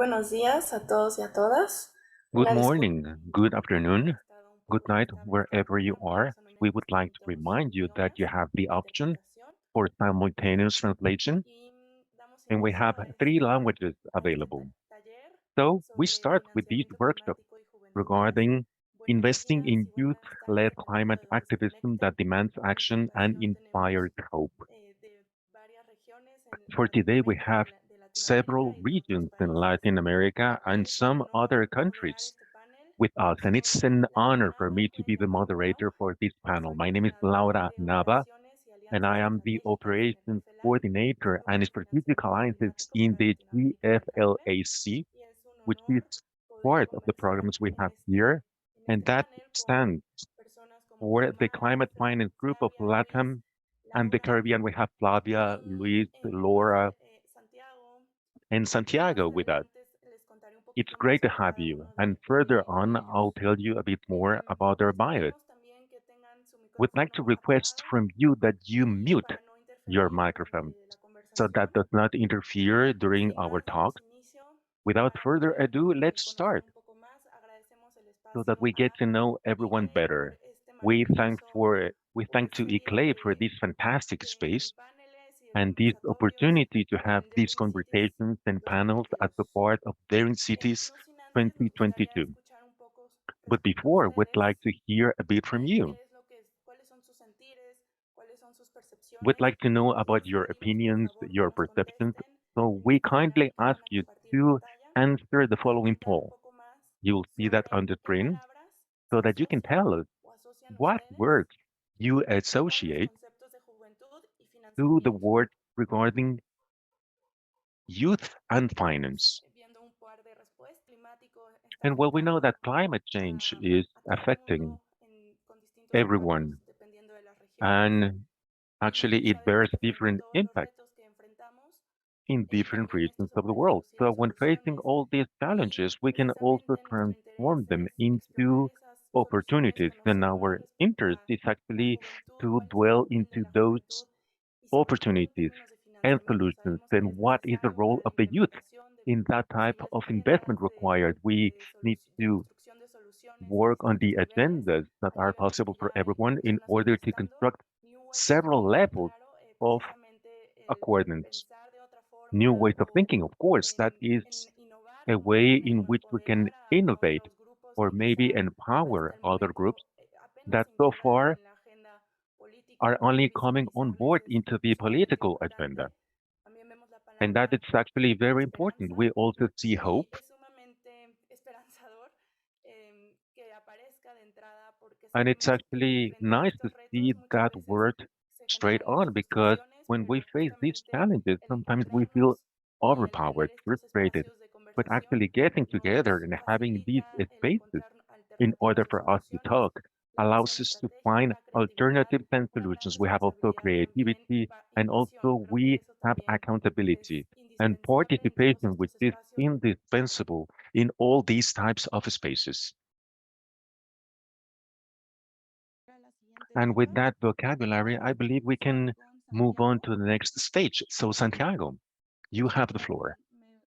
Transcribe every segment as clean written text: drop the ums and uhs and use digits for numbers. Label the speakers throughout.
Speaker 1: buenos días a todos y a todas.
Speaker 2: Good
Speaker 1: Una disculpa
Speaker 2: morning, good
Speaker 1: por haber
Speaker 2: afternoon,
Speaker 1: estado un
Speaker 2: good
Speaker 1: poco
Speaker 2: night,
Speaker 1: tarde
Speaker 2: wherever you
Speaker 1: conectándome, por
Speaker 2: are.
Speaker 1: eso no
Speaker 2: We would like to remind
Speaker 1: interrumpimos
Speaker 2: you that you
Speaker 1: idiomas
Speaker 2: have the
Speaker 1: de
Speaker 2: option
Speaker 1: interpretación
Speaker 2: for simultaneous translation,
Speaker 1: y damos
Speaker 2: and we have
Speaker 1: inicio a
Speaker 2: three
Speaker 1: este,
Speaker 2: languages
Speaker 1: a este
Speaker 2: available.
Speaker 1: taller
Speaker 2: So we
Speaker 1: sobre
Speaker 2: start with this
Speaker 1: financiamiento
Speaker 2: workshop
Speaker 1: climático y juventudes.
Speaker 2: regarding
Speaker 1: Buenos
Speaker 2: investing
Speaker 1: días
Speaker 2: in
Speaker 1: y buenas
Speaker 2: youth-led
Speaker 1: tardes, dependiendo
Speaker 2: climate
Speaker 1: de dónde se
Speaker 2: activism
Speaker 1: conecten.
Speaker 2: that demands
Speaker 1: En esta
Speaker 2: action and
Speaker 1: ocasión tenemos
Speaker 2: inspires hope.
Speaker 1: de varias regiones en
Speaker 2: For today, we
Speaker 1: Latinoamérica,
Speaker 2: have
Speaker 1: de Latinoamérica
Speaker 2: several
Speaker 1: y de otros
Speaker 2: regions in
Speaker 1: países.
Speaker 2: Latin America and
Speaker 1: Es un
Speaker 2: some other
Speaker 1: honor moderar
Speaker 2: countries
Speaker 1: este panel.
Speaker 2: with us, and it's
Speaker 1: Soy
Speaker 2: an
Speaker 1: Laura
Speaker 2: honor for
Speaker 1: Nava,
Speaker 2: me to
Speaker 1: pueden
Speaker 2: be the
Speaker 1: llamarme Lau.
Speaker 2: moderator for this panel.
Speaker 1: Soy
Speaker 2: My name is
Speaker 1: coordinadora
Speaker 2: Laura
Speaker 1: de
Speaker 2: Nava,
Speaker 1: operaciones y
Speaker 2: and
Speaker 1: alianzas
Speaker 2: I am the
Speaker 1: estratégicas en el
Speaker 2: operations
Speaker 1: GFLAC, el
Speaker 2: coordinator and
Speaker 1: Programa
Speaker 2: strategic
Speaker 1: Financiamiento
Speaker 2: alliances
Speaker 1: Climático
Speaker 2: in
Speaker 1: para
Speaker 2: the
Speaker 1: Latinoamérica y el Caribe.
Speaker 2: GFLAC,
Speaker 1: Y es un
Speaker 2: which is
Speaker 1: honor poder
Speaker 2: part of the
Speaker 1: conversar
Speaker 2: programs we
Speaker 1: en
Speaker 2: have here,
Speaker 1: en
Speaker 2: and
Speaker 1: este
Speaker 2: that
Speaker 1: panel con
Speaker 2: stands
Speaker 1: personas como
Speaker 2: for the
Speaker 1: Xiomara,
Speaker 2: Climate Finance Group of
Speaker 1: Flavia, Luis,
Speaker 2: LATAM and the
Speaker 1: Laura,
Speaker 2: Caribbean. We have Flavia, Luis, Laura,
Speaker 1: Santiago.
Speaker 2: and
Speaker 1: Más
Speaker 2: Santiago with us.
Speaker 1: adelante les contaré un
Speaker 2: It's
Speaker 1: poquito más
Speaker 2: great to
Speaker 1: sobre
Speaker 2: have
Speaker 1: cada
Speaker 2: you.
Speaker 1: uno
Speaker 2: And
Speaker 1: de
Speaker 2: further on, I'll
Speaker 1: ellos.
Speaker 2: tell you a bit more about their
Speaker 1: Les
Speaker 2: bios.
Speaker 1: pediremos también que tengan su
Speaker 2: We'd like to
Speaker 1: micrófono
Speaker 2: request
Speaker 1: apagado
Speaker 2: from you that you
Speaker 1: y
Speaker 2: mute
Speaker 1: para no
Speaker 2: your
Speaker 1: interferir
Speaker 2: microphone
Speaker 1: de la
Speaker 2: so that
Speaker 1: conversación.
Speaker 2: does not interfere during
Speaker 1: Sin
Speaker 2: our
Speaker 1: más, damos
Speaker 2: talk.
Speaker 1: inicio
Speaker 2: Without
Speaker 1: para
Speaker 2: further
Speaker 1: poder
Speaker 2: ado, let's
Speaker 1: conocer
Speaker 2: start
Speaker 1: un poco más. Agradecemos el
Speaker 2: so that
Speaker 1: espacio
Speaker 2: we get
Speaker 1: a
Speaker 2: to know everyone
Speaker 1: ICLEI
Speaker 2: better.
Speaker 1: por este maravilloso
Speaker 2: We thank to
Speaker 1: serie
Speaker 2: Eclay for this fantastic
Speaker 1: de
Speaker 2: space
Speaker 1: paneles y de
Speaker 2: and this
Speaker 1: conversatorios
Speaker 2: opportunity to have
Speaker 1: en
Speaker 2: these
Speaker 1: Daring Cities
Speaker 2: conversations and panels as a
Speaker 1: 2022.
Speaker 2: part of Daring Cities
Speaker 1: No sin antes, nos gustaría
Speaker 2: 2022.
Speaker 1: escuchar un poco
Speaker 2: But
Speaker 1: respecto a
Speaker 2: before, we'd
Speaker 1: ustedes
Speaker 2: like to hear a bit from you.
Speaker 1: qué es lo que, cuáles son sus sentires, cuáles son sus
Speaker 2: We'd
Speaker 1: percepciones.
Speaker 2: like to know
Speaker 1: Y
Speaker 2: about
Speaker 1: les
Speaker 2: your
Speaker 1: pedimos por
Speaker 2: opinions,
Speaker 1: favor que
Speaker 2: your
Speaker 1: nos
Speaker 2: perceptions.
Speaker 1: contesten
Speaker 2: So
Speaker 1: en
Speaker 2: we
Speaker 1: esta manera
Speaker 2: kindly
Speaker 1: que
Speaker 2: ask
Speaker 1: van a
Speaker 2: you
Speaker 1: compartir
Speaker 2: to
Speaker 1: pantalla
Speaker 2: answer the
Speaker 1: y
Speaker 2: following
Speaker 1: platicar un
Speaker 2: poll.
Speaker 1: poco más
Speaker 2: You will see that
Speaker 1: sobre
Speaker 2: on the
Speaker 1: qué
Speaker 2: screen
Speaker 1: palabras
Speaker 2: so
Speaker 1: se
Speaker 2: that you can
Speaker 1: asocian
Speaker 2: tell us
Speaker 1: o asocian
Speaker 2: what
Speaker 1: ustedes
Speaker 2: words you
Speaker 1: con los
Speaker 2: associate
Speaker 1: conceptos de juventud y
Speaker 2: to the
Speaker 1: financiamiento.
Speaker 2: word regarding youth and
Speaker 1: Estamos
Speaker 2: finance.
Speaker 1: viendo un par de respuestas. Climático está
Speaker 2: And well, we know
Speaker 1: afectando
Speaker 2: that climate change is
Speaker 1: a todo el
Speaker 2: affecting
Speaker 1: mundo con distintos impactos
Speaker 2: everyone,
Speaker 1: dependiendo de las regiones.
Speaker 2: and actually it
Speaker 1: Sabemos
Speaker 2: bears
Speaker 1: que frente a
Speaker 2: different
Speaker 1: todos los
Speaker 2: impacts
Speaker 1: retos que enfrentamos,
Speaker 2: in different
Speaker 1: también
Speaker 2: regions
Speaker 1: estos se
Speaker 2: of the
Speaker 1: pueden
Speaker 2: world.
Speaker 1: traducir
Speaker 2: So
Speaker 1: en
Speaker 2: when facing
Speaker 1: soluciones
Speaker 2: all these
Speaker 1: y
Speaker 2: challenges, we can also
Speaker 1: precisamente nuestro interés
Speaker 2: transform them
Speaker 1: es explorar
Speaker 2: into
Speaker 1: esas soluciones,
Speaker 2: opportunities. And
Speaker 1: conocer más
Speaker 2: our
Speaker 1: respecto
Speaker 2: interest is
Speaker 1: la
Speaker 2: actually
Speaker 1: juventud,
Speaker 2: to
Speaker 1: cuál es el
Speaker 2: dwell
Speaker 1: papel de
Speaker 2: into
Speaker 1: la
Speaker 2: those
Speaker 1: juventud y sobre todo en
Speaker 2: opportunities
Speaker 1: términos de
Speaker 2: and
Speaker 1: financiamiento.
Speaker 2: solutions.
Speaker 1: Sabemos que
Speaker 2: And
Speaker 1: es
Speaker 2: what is the
Speaker 1: necesario
Speaker 2: role
Speaker 1: la
Speaker 2: of the youth
Speaker 1: implementación
Speaker 2: in that type
Speaker 1: posibles
Speaker 2: of investment
Speaker 1: modelos
Speaker 2: required? We need
Speaker 1: de
Speaker 2: to
Speaker 1: construcción de soluciones en
Speaker 2: work on
Speaker 1: distintos
Speaker 2: the
Speaker 1: niveles.
Speaker 2: agendas that
Speaker 1: Aquí
Speaker 2: are
Speaker 1: vemos
Speaker 2: possible
Speaker 1: que
Speaker 2: for
Speaker 1: ya hay
Speaker 2: everyone in
Speaker 1: personas
Speaker 2: order to
Speaker 1: contestando.
Speaker 2: construct
Speaker 1: New Ways
Speaker 2: several
Speaker 1: me queda
Speaker 2: levels
Speaker 1: claro,
Speaker 2: of
Speaker 1: precisamente el
Speaker 2: accordance.
Speaker 1: pensar de otra
Speaker 2: New
Speaker 1: forma
Speaker 2: ways of thinking, of course, that is
Speaker 1: en innovar
Speaker 2: a
Speaker 1: como
Speaker 2: way
Speaker 1: en
Speaker 2: in which we can
Speaker 1: empoderar a
Speaker 2: innovate
Speaker 1: otros grupos
Speaker 2: or
Speaker 1: que
Speaker 2: maybe
Speaker 1: quizá
Speaker 2: empower
Speaker 1: hasta el
Speaker 2: other groups
Speaker 1: momento apenas
Speaker 2: that
Speaker 1: se
Speaker 2: so
Speaker 1: integran
Speaker 2: far
Speaker 1: en la agenda política
Speaker 2: are
Speaker 1: y poder
Speaker 2: only coming on
Speaker 1: visibilizarles
Speaker 2: board into the
Speaker 1: es sumamente
Speaker 2: political
Speaker 1: importante.
Speaker 2: agenda.
Speaker 1: También vemos la
Speaker 2: And that
Speaker 1: palabra
Speaker 2: is actually very important.
Speaker 1: esperanza
Speaker 2: We also see
Speaker 1: y
Speaker 2: hope.
Speaker 1: es sumamente esperanzador que aparezca de entrada porque
Speaker 2: And it's
Speaker 1: sabemos que
Speaker 2: actually
Speaker 1: frente a
Speaker 2: nice to
Speaker 1: estos
Speaker 2: see
Speaker 1: retos muchas
Speaker 2: that
Speaker 1: veces
Speaker 2: word
Speaker 1: se
Speaker 2: straight
Speaker 1: generan muchas
Speaker 2: on because
Speaker 1: frustraciones,
Speaker 2: when we
Speaker 1: pero
Speaker 2: face these
Speaker 1: justamente
Speaker 2: challenges,
Speaker 1: el
Speaker 2: sometimes we feel
Speaker 1: encontrarnos y el
Speaker 2: overpowered,
Speaker 1: tener estos
Speaker 2: frustrated.
Speaker 1: espacios de
Speaker 2: But
Speaker 1: conversación
Speaker 2: actually getting together
Speaker 1: nos
Speaker 2: and having these
Speaker 1: facilita el
Speaker 2: spaces
Speaker 1: encontrar
Speaker 2: in order
Speaker 1: alternativas y
Speaker 2: for us to
Speaker 1: soluciones,
Speaker 2: talk
Speaker 1: la
Speaker 2: allows
Speaker 1: visión
Speaker 2: us to find
Speaker 1: estratégica, creatividad,
Speaker 2: alternatives and
Speaker 1: una gran
Speaker 2: solutions. We have also
Speaker 1: responsabilidad también
Speaker 2: creativity
Speaker 1: y
Speaker 2: and
Speaker 1: pasión.
Speaker 2: also
Speaker 1: Creo que
Speaker 2: we
Speaker 1: eso
Speaker 2: have
Speaker 1: también es
Speaker 2: accountability and
Speaker 1: indispensable en todos
Speaker 2: participation, which
Speaker 1: estos
Speaker 2: is
Speaker 1: espacios.
Speaker 2: indispensable in all these types of spaces.
Speaker 1: Para la siguiente
Speaker 2: And with
Speaker 1: etapa,
Speaker 2: that vocabulary, I believe we
Speaker 1: comenzar
Speaker 2: can
Speaker 1: con
Speaker 2: move on
Speaker 1: Santiago.
Speaker 2: to the next stage. So, Santiago, you have the
Speaker 1: Santiago
Speaker 2: floor.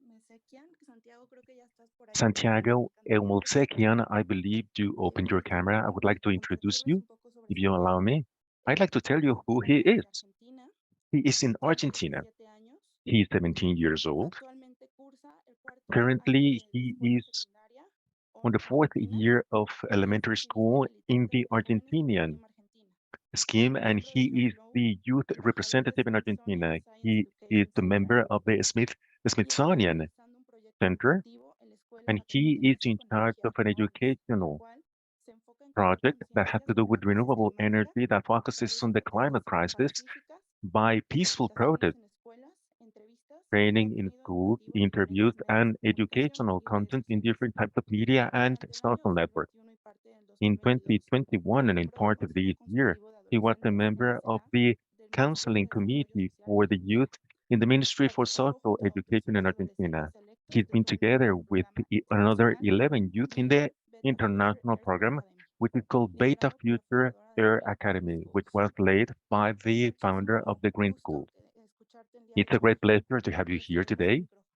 Speaker 1: Mesequian. Santiago, creo que ya estás por ahí.
Speaker 2: Santiago
Speaker 1: Encantada de
Speaker 2: Elmulsekian,
Speaker 1: presentarte.
Speaker 2: I believe you opened your camera. I would like to introduce
Speaker 1: Compartirles
Speaker 2: you,
Speaker 1: un poco sobre
Speaker 2: if you allow
Speaker 1: Santiago.
Speaker 2: me. I'd like to tell you who
Speaker 1: Santiago
Speaker 2: he
Speaker 1: es de
Speaker 2: is.
Speaker 1: Argentina,
Speaker 2: He is in
Speaker 1: tiene
Speaker 2: Argentina.
Speaker 1: 17 años.
Speaker 2: He is 17 years old.
Speaker 1: Actualmente cursa el cuarto año
Speaker 2: Currently,
Speaker 1: de
Speaker 2: he
Speaker 1: escuela
Speaker 2: is
Speaker 1: secundaria
Speaker 2: on the fourth
Speaker 1: Argentina
Speaker 2: year of
Speaker 1: y es
Speaker 2: elementary
Speaker 1: estudiante
Speaker 2: school
Speaker 1: de
Speaker 2: in
Speaker 1: literatura
Speaker 2: the
Speaker 1: económica
Speaker 2: Argentinian
Speaker 1: en Argentina.
Speaker 2: scheme,
Speaker 1: Es
Speaker 2: and
Speaker 1: miembro del
Speaker 2: he is
Speaker 1: Fellow
Speaker 2: the youth
Speaker 1: del Fellow de
Speaker 2: representative in
Speaker 1: Smithsonian
Speaker 2: Argentina.
Speaker 1: Science
Speaker 2: He is
Speaker 1: Education
Speaker 2: the
Speaker 1: Center
Speaker 2: member of the
Speaker 1: y está
Speaker 2: Smithsonian
Speaker 1: realizando un proyecto
Speaker 2: Center,
Speaker 1: educativo en la Escuela
Speaker 2: and
Speaker 1: Nacional
Speaker 2: he
Speaker 1: de
Speaker 2: is
Speaker 1: Física
Speaker 2: in
Speaker 1: con
Speaker 2: charge
Speaker 1: Energías
Speaker 2: of an
Speaker 1: Renovables, la
Speaker 2: educational
Speaker 1: cual se enfoca en crear
Speaker 2: project that has
Speaker 1: conciencia
Speaker 2: to do
Speaker 1: sobre la
Speaker 2: with
Speaker 1: crisis
Speaker 2: renewable
Speaker 1: climática
Speaker 2: energy that
Speaker 1: a
Speaker 2: focuses
Speaker 1: través
Speaker 2: on
Speaker 1: de
Speaker 2: the
Speaker 1: talleres
Speaker 2: climate crisis
Speaker 1: pacíficas,
Speaker 2: by peaceful
Speaker 1: capacitaciones
Speaker 2: protest,
Speaker 1: en escuelas, entrevistas y
Speaker 2: training in
Speaker 1: contenido
Speaker 2: schools,
Speaker 1: educativo en diferentes
Speaker 2: interviews,
Speaker 1: medios
Speaker 2: and
Speaker 1: de comunicación
Speaker 2: educational
Speaker 1: y redes
Speaker 2: content in
Speaker 1: sociales.
Speaker 2: different types of media and
Speaker 1: Durante el año
Speaker 2: social networks.
Speaker 1: 2021 y parte del
Speaker 2: In
Speaker 1: 2022 fue
Speaker 2: 2021 and in
Speaker 1: miembro del
Speaker 2: part of
Speaker 1: Consejo
Speaker 2: this year,
Speaker 1: Consultivo de
Speaker 2: he was a
Speaker 1: Adolescentes y
Speaker 2: member
Speaker 1: Menores de
Speaker 2: of
Speaker 1: Edad
Speaker 2: the
Speaker 1: del Ministerio
Speaker 2: counseling
Speaker 1: de Desarrollo
Speaker 2: committee
Speaker 1: Social
Speaker 2: for
Speaker 1: de
Speaker 2: the
Speaker 1: Argentina.
Speaker 2: youth in the Ministry for
Speaker 1: Participó
Speaker 2: Social
Speaker 1: junto a otros
Speaker 2: Education in
Speaker 1: 11
Speaker 2: Argentina.
Speaker 1: adolescentes electos
Speaker 2: He's
Speaker 1: del
Speaker 2: been
Speaker 1: programa,
Speaker 2: together with another
Speaker 1: internacional
Speaker 2: 11 youth in
Speaker 1: Beta,
Speaker 2: the
Speaker 1: Beta Future
Speaker 2: international
Speaker 1: Earth
Speaker 2: program,
Speaker 1: Academy,
Speaker 2: which is called Beta
Speaker 1: liderado por la
Speaker 2: Future
Speaker 1: fundadora de
Speaker 2: Air
Speaker 1: Green
Speaker 2: Academy, which
Speaker 1: Schools.
Speaker 2: was led by
Speaker 1: Es
Speaker 2: the founder of
Speaker 1: muchísimo
Speaker 2: the Green
Speaker 1: gusto
Speaker 2: Schools.
Speaker 1: escucharte el día
Speaker 2: It's
Speaker 1: de
Speaker 2: a
Speaker 1: hoy
Speaker 2: great pleasure to
Speaker 1: y
Speaker 2: have you
Speaker 1: te
Speaker 2: here
Speaker 1: cedemos el
Speaker 2: today.
Speaker 1: micrófono.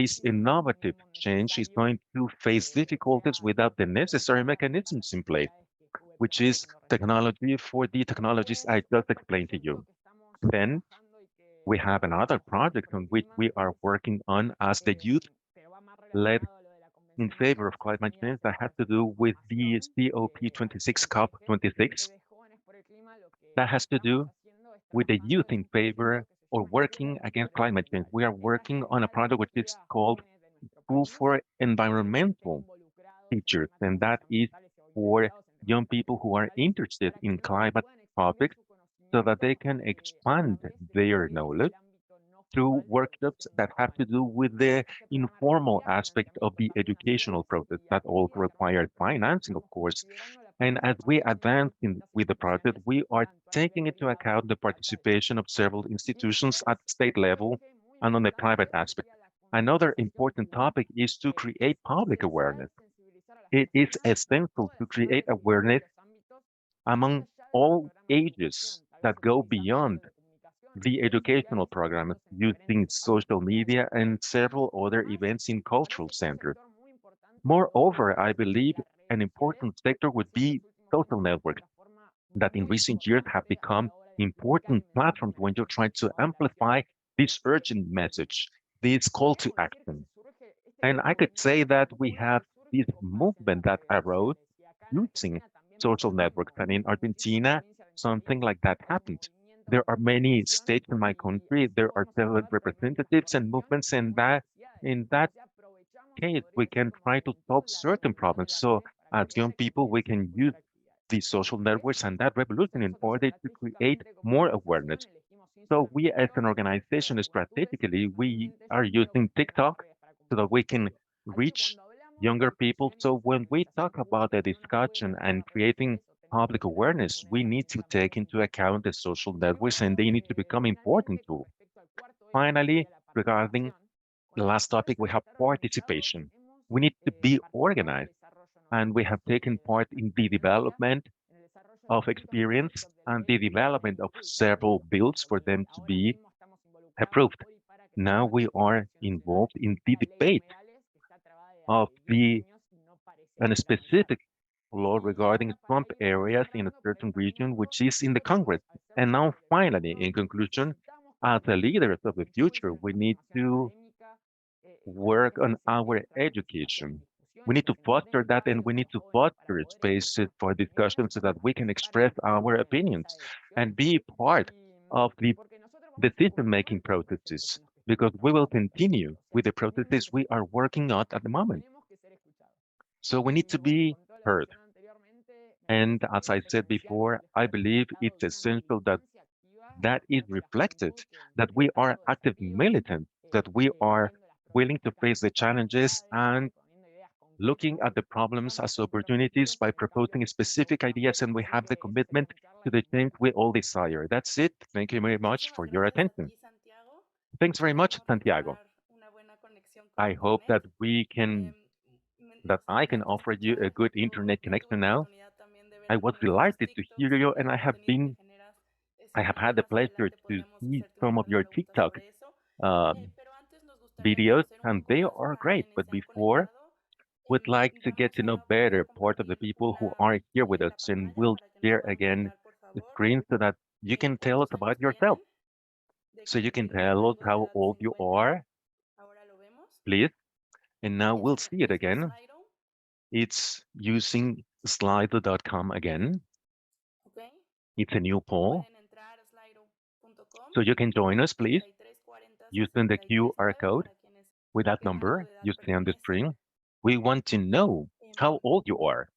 Speaker 2: this innovative change is going to face difficulties without the necessary mechanisms in place, which is technology for the technologies I just explained to you. Then we have another project on which we are working on as the youth-led in favor of climate change that has to do with the COP26, COP26, that has to do with the youth in favor or working against climate change. We are working on a project which is called School for Environmental Teachers, and that is for young people who are interested in climate topics so that they can expand their knowledge through workshops that have to do with the informal aspect of the educational process that also requires financing, of course. And as we advance with the project, we are taking into account the participation of several institutions at state level and on the private aspect. Another important topic is to create public awareness. It is essential to create awareness among all ages that go beyond the educational programs using social media and several other events in cultural centers. Moreover, I believe an important sector would be social networks that in recent years have become important platforms when you're trying to amplify this urgent message, this call to action. And I could say that we have this movement that arose using social networks. And in Argentina, something like that happened. There are many states in my country. There are several representatives and movements, and that in that case, we can try to solve certain problems. So, as young people, we can use these social networks and that revolution in order to create more awareness. So, we as an organization, strategically, we are using TikTok so that we can reach younger people. So, when we talk about the discussion and creating public awareness, we need to take into account the social networks and they need to become important too. Finally, regarding the last topic, we have participation. We need to be organized, and we have taken part in the development of experience and the development of several bills for them to be approved. Now we are involved in the debate of the an specific law regarding swamp areas in a certain region, which is in the Congress. And now, finally, in conclusion, as the leaders of the future, we need to work on our education. We need to foster that and we need to foster spaces for discussion so that we can express our opinions and be part of the decision making processes because we will continue with the processes we are working on at the moment. So we need to be heard. And as I said before, I believe it's essential that that is reflected, that we are active militants, that we are willing to face the challenges and looking at the problems as opportunities by proposing specific ideas, and we have the commitment to the change we all desire. That's it. Thank you very much for
Speaker 1: Muchísimas
Speaker 2: your
Speaker 1: gracias a
Speaker 2: attention.
Speaker 1: ti, Santiago.
Speaker 2: Thanks very much,
Speaker 1: Esperemos
Speaker 2: Santiago.
Speaker 1: lograr una buena conexión con
Speaker 2: I hope
Speaker 1: Internet.
Speaker 2: that we can, that
Speaker 1: Nos
Speaker 2: I can
Speaker 1: encanta
Speaker 2: offer you a
Speaker 1: escuchar
Speaker 2: good
Speaker 1: tu,
Speaker 2: internet
Speaker 1: tu
Speaker 2: connection now.
Speaker 1: oportunidad también de ver
Speaker 2: I was
Speaker 1: algunos de tus
Speaker 2: delighted to hear
Speaker 1: TikToks
Speaker 2: you,
Speaker 1: y
Speaker 2: and
Speaker 1: el contenido que generas.
Speaker 2: I have had the
Speaker 1: Más
Speaker 2: pleasure
Speaker 1: adelante
Speaker 2: to
Speaker 1: podríamos
Speaker 2: see
Speaker 1: hacerte un
Speaker 2: some
Speaker 1: par
Speaker 2: of
Speaker 1: de
Speaker 2: your
Speaker 1: preguntas
Speaker 2: TikTok
Speaker 1: sobre eso.
Speaker 2: uh,
Speaker 1: Pero antes nos gustaría
Speaker 2: videos,
Speaker 1: conocer un
Speaker 2: and
Speaker 1: poco
Speaker 2: they
Speaker 1: más
Speaker 2: are
Speaker 1: para
Speaker 2: great.
Speaker 1: quienes
Speaker 2: But
Speaker 1: se han
Speaker 2: before,
Speaker 1: conectado.
Speaker 2: would like to get
Speaker 1: Vamos
Speaker 2: to know
Speaker 1: a poder
Speaker 2: better part of the
Speaker 1: compartir
Speaker 2: people who are here with us,
Speaker 1: la
Speaker 2: and
Speaker 1: pantalla
Speaker 2: we'll
Speaker 1: para que nos
Speaker 2: share
Speaker 1: puedan
Speaker 2: again
Speaker 1: contar, por
Speaker 2: the
Speaker 1: favor,
Speaker 2: screen so that you can tell us
Speaker 1: cuántos
Speaker 2: about
Speaker 1: años
Speaker 2: yourself.
Speaker 1: tienen.
Speaker 2: So you
Speaker 1: Dejen
Speaker 2: can
Speaker 1: ver
Speaker 2: tell us
Speaker 1: algo de
Speaker 2: how
Speaker 1: edad si
Speaker 2: old you
Speaker 1: encuentran.
Speaker 2: are,
Speaker 1: Ahora lo vemos.
Speaker 2: please. And now we'll
Speaker 1: Es
Speaker 2: see it
Speaker 1: el mismo
Speaker 2: again.
Speaker 1: Slido.
Speaker 2: It's using slido.com again.
Speaker 1: ¿Ok?
Speaker 2: It's a new poll.
Speaker 1: Pueden entrar a slido.com
Speaker 2: So you can join us, please,
Speaker 1: 3340
Speaker 2: using the
Speaker 1: 639
Speaker 2: QR code
Speaker 1: para quienes
Speaker 2: with that
Speaker 1: qué rango
Speaker 2: number
Speaker 1: de edad
Speaker 2: you see on the
Speaker 1: pertenecen.
Speaker 2: screen. We want to know how
Speaker 1: Em,
Speaker 2: old you are.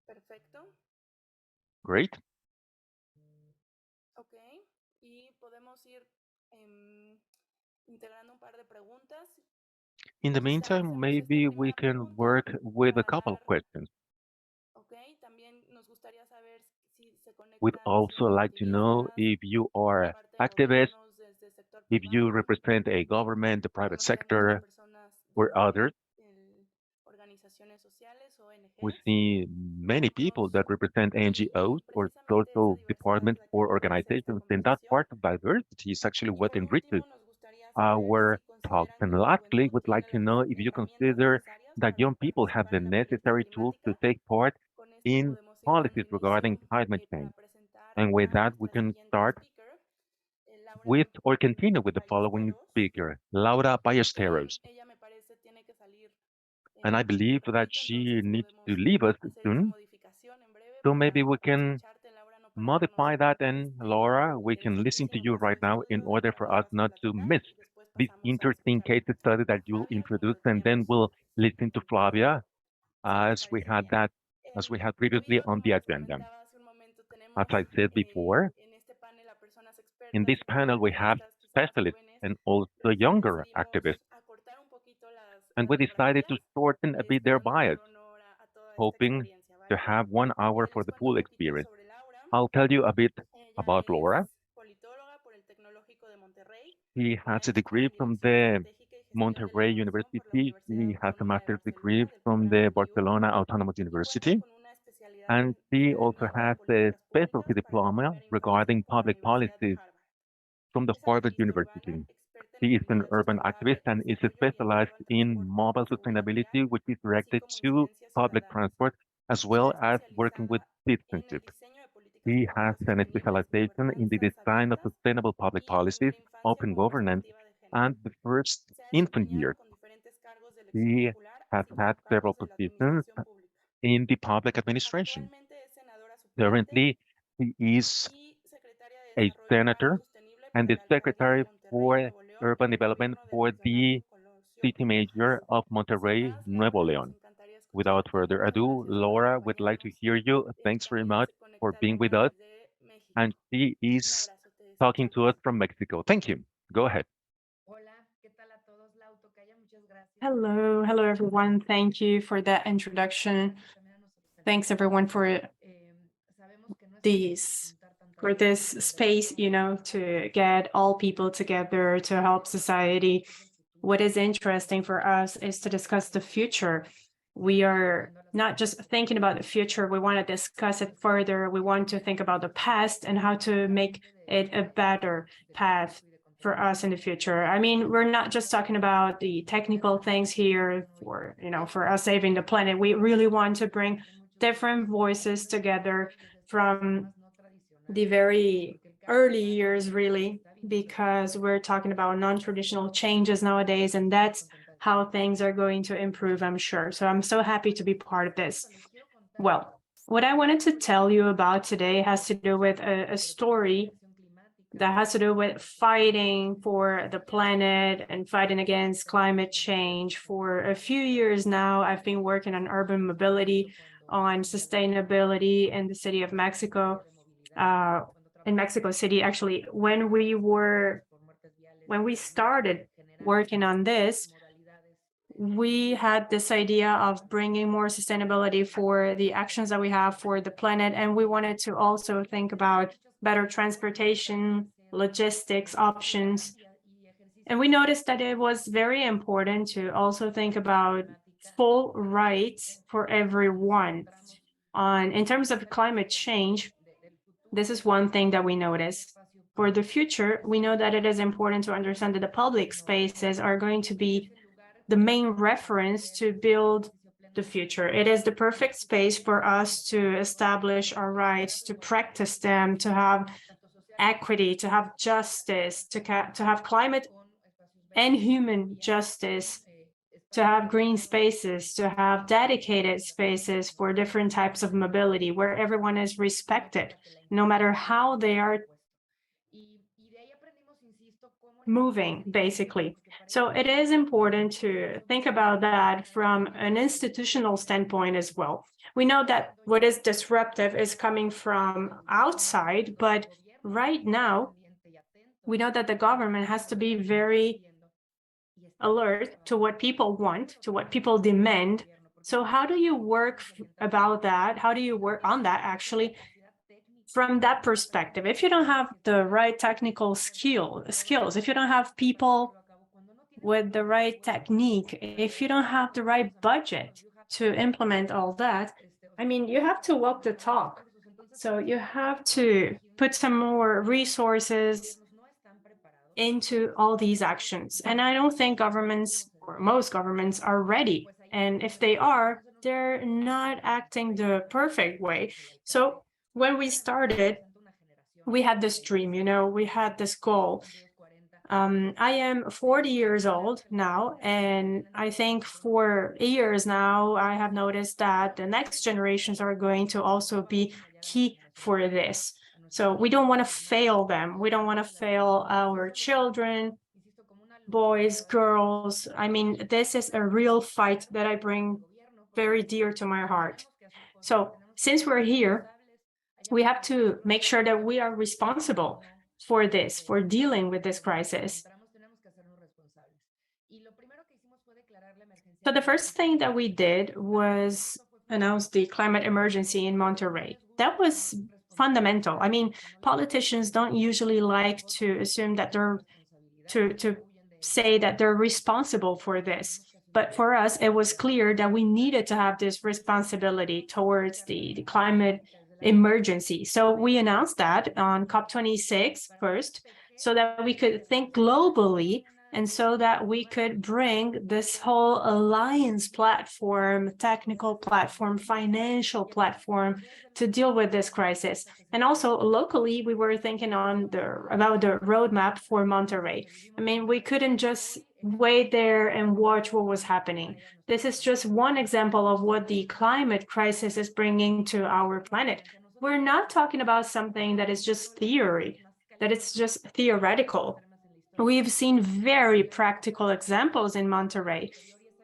Speaker 1: Perfecto.
Speaker 2: Great.
Speaker 1: Ok. Y podemos ir integrando un par de preguntas.
Speaker 2: In the
Speaker 1: Quizá
Speaker 2: meantime,
Speaker 1: hacemos esta
Speaker 2: maybe we
Speaker 1: primera
Speaker 2: can
Speaker 1: pregunta
Speaker 2: work with a
Speaker 1: para
Speaker 2: couple of
Speaker 1: dar.
Speaker 2: questions.
Speaker 1: Ok. También nos gustaría saber si se
Speaker 2: We'd
Speaker 1: conectan
Speaker 2: also
Speaker 1: desde
Speaker 2: like to know
Speaker 1: activistas,
Speaker 2: if you
Speaker 1: de
Speaker 2: are
Speaker 1: parte de
Speaker 2: activists,
Speaker 1: gobiernos, desde el sector
Speaker 2: if you
Speaker 1: privado.
Speaker 2: represent a government, the private
Speaker 1: Vemos que hay muchas
Speaker 2: sector,
Speaker 1: personas
Speaker 2: or
Speaker 1: de
Speaker 2: others.
Speaker 1: organizaciones sociales,
Speaker 2: We
Speaker 1: ONGs.
Speaker 2: see many people
Speaker 1: Nos,
Speaker 2: that represent
Speaker 1: y
Speaker 2: NGOs or
Speaker 1: precisamente esa
Speaker 2: social
Speaker 1: diversidad es
Speaker 2: departments
Speaker 1: la que
Speaker 2: or
Speaker 1: enriquece esta
Speaker 2: organizations. And that
Speaker 1: conversación.
Speaker 2: part of diversity is actually
Speaker 1: Y
Speaker 2: what
Speaker 1: por
Speaker 2: enriches
Speaker 1: último, nos gustaría saber
Speaker 2: our
Speaker 1: si
Speaker 2: talks.
Speaker 1: consideran que
Speaker 2: And
Speaker 1: la
Speaker 2: lastly,
Speaker 1: juventud
Speaker 2: we'd like
Speaker 1: tiene
Speaker 2: to
Speaker 1: las
Speaker 2: know if you
Speaker 1: herramientas
Speaker 2: consider
Speaker 1: necesarias
Speaker 2: that
Speaker 1: para
Speaker 2: young people have
Speaker 1: participar
Speaker 2: the
Speaker 1: en la política
Speaker 2: necessary tools to
Speaker 1: climática.
Speaker 2: take part
Speaker 1: Con esto
Speaker 2: in
Speaker 1: podemos ir dando
Speaker 2: policies regarding
Speaker 1: inicio
Speaker 2: climate
Speaker 1: para
Speaker 2: change.
Speaker 1: presentar
Speaker 2: And with
Speaker 1: a
Speaker 2: that, we
Speaker 1: nuestra
Speaker 2: can
Speaker 1: siguiente
Speaker 2: start
Speaker 1: speaker,
Speaker 2: with or continue with the following speaker, Laura Ballesteros.
Speaker 1: Ella me parece tiene que salir
Speaker 2: And I
Speaker 1: en este
Speaker 2: believe that
Speaker 1: momento,
Speaker 2: she
Speaker 1: entonces
Speaker 2: needs to
Speaker 1: podemos
Speaker 2: leave us
Speaker 1: hacer esa
Speaker 2: soon.
Speaker 1: modificación en breve
Speaker 2: So maybe we
Speaker 1: para
Speaker 2: can
Speaker 1: escucharte, Laura, no perdernos
Speaker 2: modify that. And Laura, we
Speaker 1: eres
Speaker 2: can
Speaker 1: aquí,
Speaker 2: listen
Speaker 1: si
Speaker 2: to
Speaker 1: nos
Speaker 2: you
Speaker 1: das
Speaker 2: right
Speaker 1: un
Speaker 2: now in
Speaker 1: saludo de
Speaker 2: order
Speaker 1: para
Speaker 2: for
Speaker 1: dónde
Speaker 2: us
Speaker 1: vas a
Speaker 2: not to
Speaker 1: platicar
Speaker 2: miss
Speaker 1: y después
Speaker 2: this
Speaker 1: pasamos a
Speaker 2: interesting
Speaker 1: escuchar
Speaker 2: case study that
Speaker 1: a
Speaker 2: you
Speaker 1: Flavia, que ya
Speaker 2: introduced,
Speaker 1: lo
Speaker 2: and then
Speaker 1: teníamos
Speaker 2: we'll listen to
Speaker 1: invitado.
Speaker 2: Flavia
Speaker 1: Sí, me
Speaker 2: as we
Speaker 1: parece
Speaker 2: had
Speaker 1: bien.
Speaker 2: that, as we had previously
Speaker 1: Debido a,
Speaker 2: on
Speaker 1: como
Speaker 2: the
Speaker 1: les
Speaker 2: agenda.
Speaker 1: comentaba hace un momento,
Speaker 2: As
Speaker 1: tenemos
Speaker 2: I said before,
Speaker 1: en este panel a personas
Speaker 2: in this
Speaker 1: expertas y
Speaker 2: panel we have
Speaker 1: activistas, quizás
Speaker 2: specialists
Speaker 1: jóvenes,
Speaker 2: and also
Speaker 1: los que
Speaker 2: younger activists,
Speaker 1: decidimos acortar un poquito
Speaker 2: and we
Speaker 1: las
Speaker 2: decided to
Speaker 1: biografías,
Speaker 2: shorten a bit their
Speaker 1: esperando
Speaker 2: bias,
Speaker 1: dar honor a toda esta
Speaker 2: hoping
Speaker 1: experiencia,
Speaker 2: to
Speaker 1: ¿vale?
Speaker 2: have 1 hour for
Speaker 1: Les
Speaker 2: the
Speaker 1: cuento un
Speaker 2: full
Speaker 1: poquito
Speaker 2: experience.
Speaker 1: sobre Laura.
Speaker 2: I'll tell you a bit
Speaker 1: Ella
Speaker 2: about
Speaker 1: es
Speaker 2: Laura.
Speaker 1: politóloga por el Tecnológico de Monterrey,
Speaker 2: She has a
Speaker 1: maestra
Speaker 2: degree
Speaker 1: en
Speaker 2: from
Speaker 1: Dirección
Speaker 2: the
Speaker 1: Estratégica y Gestión de la
Speaker 2: Monterrey
Speaker 1: Innovación por la
Speaker 2: University.
Speaker 1: Universidad
Speaker 2: She has a
Speaker 1: Autónoma de
Speaker 2: master's degree
Speaker 1: Barcelona del
Speaker 2: from
Speaker 1: programa
Speaker 2: the
Speaker 1: MBA
Speaker 2: Barcelona Autonomous
Speaker 1: y cuenta
Speaker 2: University.
Speaker 1: con una especialidad
Speaker 2: And
Speaker 1: en
Speaker 2: she also
Speaker 1: lideramiento de
Speaker 2: has a
Speaker 1: políticas
Speaker 2: specialty
Speaker 1: públicas para la
Speaker 2: diploma
Speaker 1: primera infancia
Speaker 2: regarding
Speaker 1: por la
Speaker 2: public
Speaker 1: Universidad de
Speaker 2: policies
Speaker 1: Harvard.
Speaker 2: from the
Speaker 1: Es
Speaker 2: Harvard
Speaker 1: activista urbana,
Speaker 2: University.
Speaker 1: experta en
Speaker 2: She is an
Speaker 1: movilidad
Speaker 2: urban
Speaker 1: sustentable,
Speaker 2: activist and is
Speaker 1: desarrollo y
Speaker 2: specialized
Speaker 1: empleo en
Speaker 2: in
Speaker 1: transporte
Speaker 2: mobile
Speaker 1: y seguridad vial,
Speaker 2: sustainability, which is
Speaker 1: así
Speaker 2: directed
Speaker 1: como
Speaker 2: to
Speaker 1: incidencias
Speaker 2: public
Speaker 1: ciudadanas.
Speaker 2: transport, as
Speaker 1: Está
Speaker 2: well as working with
Speaker 1: especializada en el
Speaker 2: citizenship.
Speaker 1: diseño de políticas
Speaker 2: She has
Speaker 1: públicas
Speaker 2: an
Speaker 1: sostenibles,
Speaker 2: specialization in the
Speaker 1: gobernanzas
Speaker 2: design of
Speaker 1: abiertas
Speaker 2: sustainable public
Speaker 1: y
Speaker 2: policies,
Speaker 1: primera infancia
Speaker 2: open
Speaker 1: con
Speaker 2: governance,
Speaker 1: perspectiva de género.
Speaker 2: and the first
Speaker 1: Se ha
Speaker 2: infant
Speaker 1: desempeñado
Speaker 2: years.
Speaker 1: con diferentes cargos de elección
Speaker 2: She
Speaker 1: popular,
Speaker 2: has
Speaker 1: así
Speaker 2: had
Speaker 1: como
Speaker 2: several
Speaker 1: cargos de la
Speaker 2: positions
Speaker 1: administración pública.
Speaker 2: in the public administration.
Speaker 1: Actualmente es senadora suplente
Speaker 2: Currently, she is
Speaker 1: y secretaria de
Speaker 2: a
Speaker 1: Desarrollo Urbano
Speaker 2: senator
Speaker 1: Sostenible
Speaker 2: and
Speaker 1: para
Speaker 2: the
Speaker 1: la Alcaldía de
Speaker 2: secretary
Speaker 1: Monterrey,
Speaker 2: for
Speaker 1: Nuevo León,
Speaker 2: urban
Speaker 1: en el
Speaker 2: development
Speaker 1: gobierno del
Speaker 2: for the
Speaker 1: Funcionario Colosio
Speaker 2: city mayor
Speaker 1: Rojas.
Speaker 2: of
Speaker 1: Y sin
Speaker 2: Monterrey,
Speaker 1: más,
Speaker 2: Nuevo
Speaker 1: Laura, nos
Speaker 2: León.
Speaker 1: encantaría
Speaker 2: Without
Speaker 1: escucharte.
Speaker 2: further
Speaker 1: Muchas
Speaker 2: ado,
Speaker 1: gracias por
Speaker 2: Laura would like to
Speaker 1: acompañarnos
Speaker 2: hear you.
Speaker 1: y
Speaker 2: Thanks very
Speaker 1: también
Speaker 2: much
Speaker 1: se
Speaker 2: for being with
Speaker 1: conectaría
Speaker 2: us.
Speaker 1: desde México.
Speaker 2: And she
Speaker 1: Un
Speaker 2: is
Speaker 1: abrazo, te
Speaker 2: talking to us
Speaker 1: escuchamos.
Speaker 2: from Mexico. Thank you. Go ahead.
Speaker 3: Hello, hello everyone. Thank you for that introduction. Thanks everyone this for this space, to get all people together to help society. What is interesting for us is to discuss the future. We are not just thinking about the future, we want to discuss it further. We want to think about the past and how to make it a better path for us in the future. I mean, we're not just talking about the technical things here for us saving the planet. We really want to bring different voices together from the very early years, really, because we're talking about non-traditional changes nowadays, and that's how things are going to improve, I'm sure. So I'm so happy to be part of this. Well, what I wanted to tell you about today has to do with a story that has to do with fighting for the planet and fighting against climate change. For a few years now, I've been working on urban mobility, on sustainability in the city of Mexico, in Mexico City. Actually, when we started working on this, we had this idea of bringing more sustainability for the actions that we have for the planet. And we wanted to also think about better transportation, logistics options. And we noticed that it was very important to also think about full rights for everyone. In terms of climate change, this is one thing that we notice. For the future, we know that it is important to understand that the public spaces are going to be the main reference to build the future. It is the perfect space for us to establish our rights, to practice them, to have equity, to have justice, to have climate and human justice, to have green spaces, to have dedicated spaces for different types of mobility where everyone is respected, no matter how they are moving, basically. So it is important to think about that from an institutional standpoint as well. We know that what is disruptive is coming from outside, but right now, we know that the government has to be very alert to what people want, to what people demand. So how do you work about that? How do you work on that, actually, from that perspective? If you don't have the right technical skills, if you don't have people with the right technique, if you don't have the right budget to implement all that, I mean, you have to walk the talk. So you have to put some more resources into all these actions. And I don't think governments, or most governments, are ready. And if they are, they're not acting the perfect way. So when we started, we had this dream, we had this goal. I am 40 years old now, and I think for years now, I have noticed that the next generations are going to also be key for this. So we don't want to fail them. We don't want to fail our children, boys, girls. I mean, this is a real fight that I bring very dear to my heart. So since we're here, we have to make sure that we are responsible for this, for dealing with this crisis. So the first thing that we did was announce the climate emergency in Monterrey. That was fundamental. I mean, politicians don't usually like to assume that they're to say that they're responsible for this. But for us, it was clear that we needed to have this responsibility towards the climate emergency. So we announced that on COP26 first, so that we could think globally and so that we could bring this whole alliance platform, technical platform, financial platform to deal with this crisis. And also locally, we were thinking about the roadmap for Monterrey. I mean, we couldn't just wait there and watch what was happening. This is just one example of what the climate crisis is bringing to our planet. We're not talking about something that is just theory, that it's just theoretical. We've seen very practical examples in Monterrey.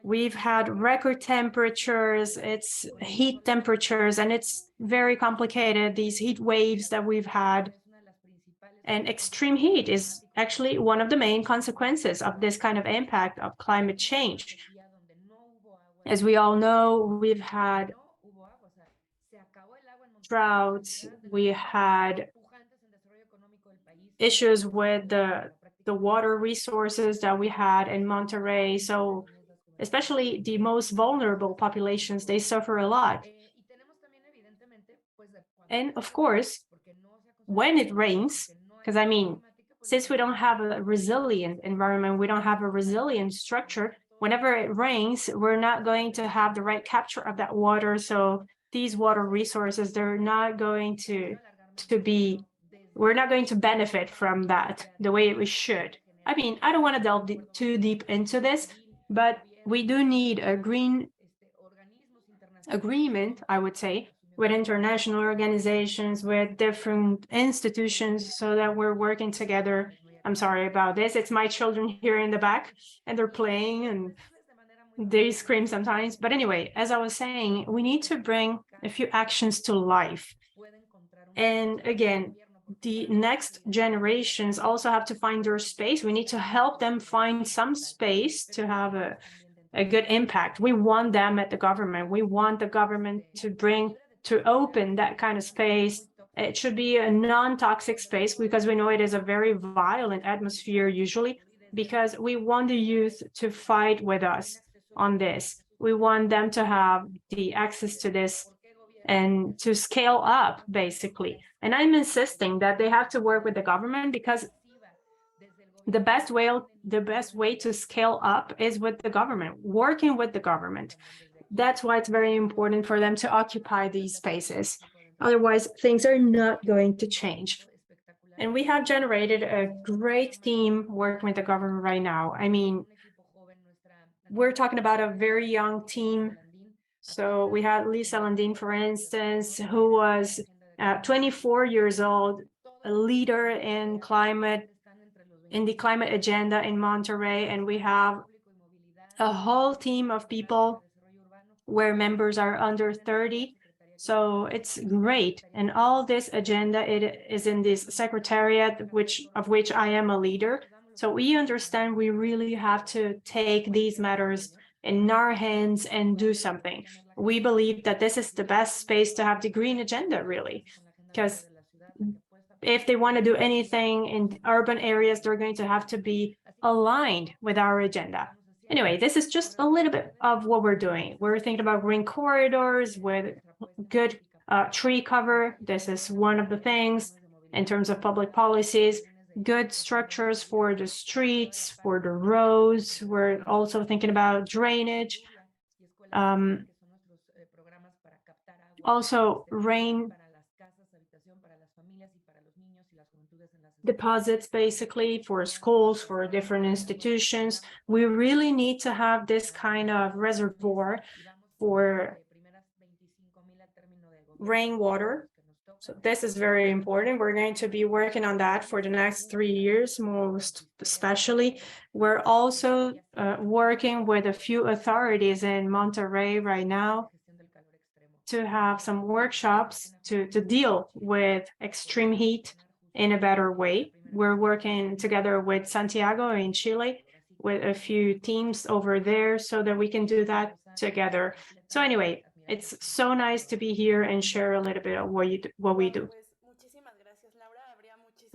Speaker 3: We've had record temperatures, it's heat temperatures, and it's very complicated, these heat waves that we've had. And extreme heat is actually one of the main consequences of this kind of impact of climate change. As we all know, we've had droughts, we had issues with the water resources that we had in Monterrey. So especially the most vulnerable populations, they suffer a lot. And of course, when it rains, because I mean, since we don't have a resilient environment, we don't have a resilient structure, whenever it rains, we're not going to have the right capture of that water. So these water resources, they're not going to be, we're not going to benefit from that the way we should. I mean, I don't want to delve too deep into this, but we do need a green agreement, I would say, with international organizations, with different institutions, so that we're working together. I'm sorry about this. It's my children here in the back, and they're playing, and they scream sometimes. But anyway, as I was saying, we need to bring a few actions to life. And again, the next generations also have to find their space. We need to help them find some space to have a good impact. We want them at the government. We want the government to open that kind of space. It should be a non-toxic space, because we know it is a very violent atmosphere usually, because we want the youth to fight with us on this. We want them to have the access to this and to scale up, basically. And I'm insisting that they have to work with the government, because the best way to scale up is with the government, working with the government. That's why it's very important for them to occupy these spaces. Otherwise, things are not going to change. And we have generated a great team working with the government right now. I mean, we're talking about a very young team. So we had Lisa Landin, for instance, who was 24 years old, a leader in the climate agenda in Monterrey. And we have a whole team of people where members are under 30. So it's great. And all this agenda, it is in this secretariat, of which I am a leader. So we understand we really have to take these matters in our hands and do something. We believe that this is the best space to have the green agenda, really, because if they want to do anything in urban areas, they're going to have to be aligned with our agenda. Anyway, this is just a little bit of what we're doing. We're thinking about green corridors with good tree cover. This is one of the things in terms of public policies, good structures for the streets, for the roads. We're also thinking about drainage. Also rain deposits, basically, for schools, for different institutions. We really need to have this kind of reservoir for rainwater. So this is very important. We're going to be working on that for the next 3 years, most especially. We're also working with a few authorities in Monterrey right now to have some workshops to deal with extreme heat in a better way. We're working together with Santiago in Chile, with a few teams over there so that we can do that together. So anyway, it's so nice to be here and share a little bit of what we do.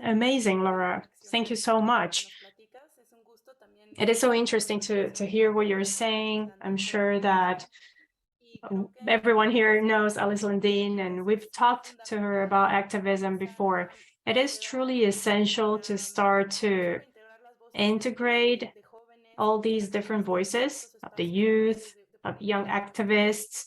Speaker 3: Amazing, Laura. Thank you so much. It is so interesting to hear what you're saying. I'm sure that everyone here knows Alice Landin, and we've talked to her about activism before. It is truly essential to start to integrate all these different voices of the youth, of young activists,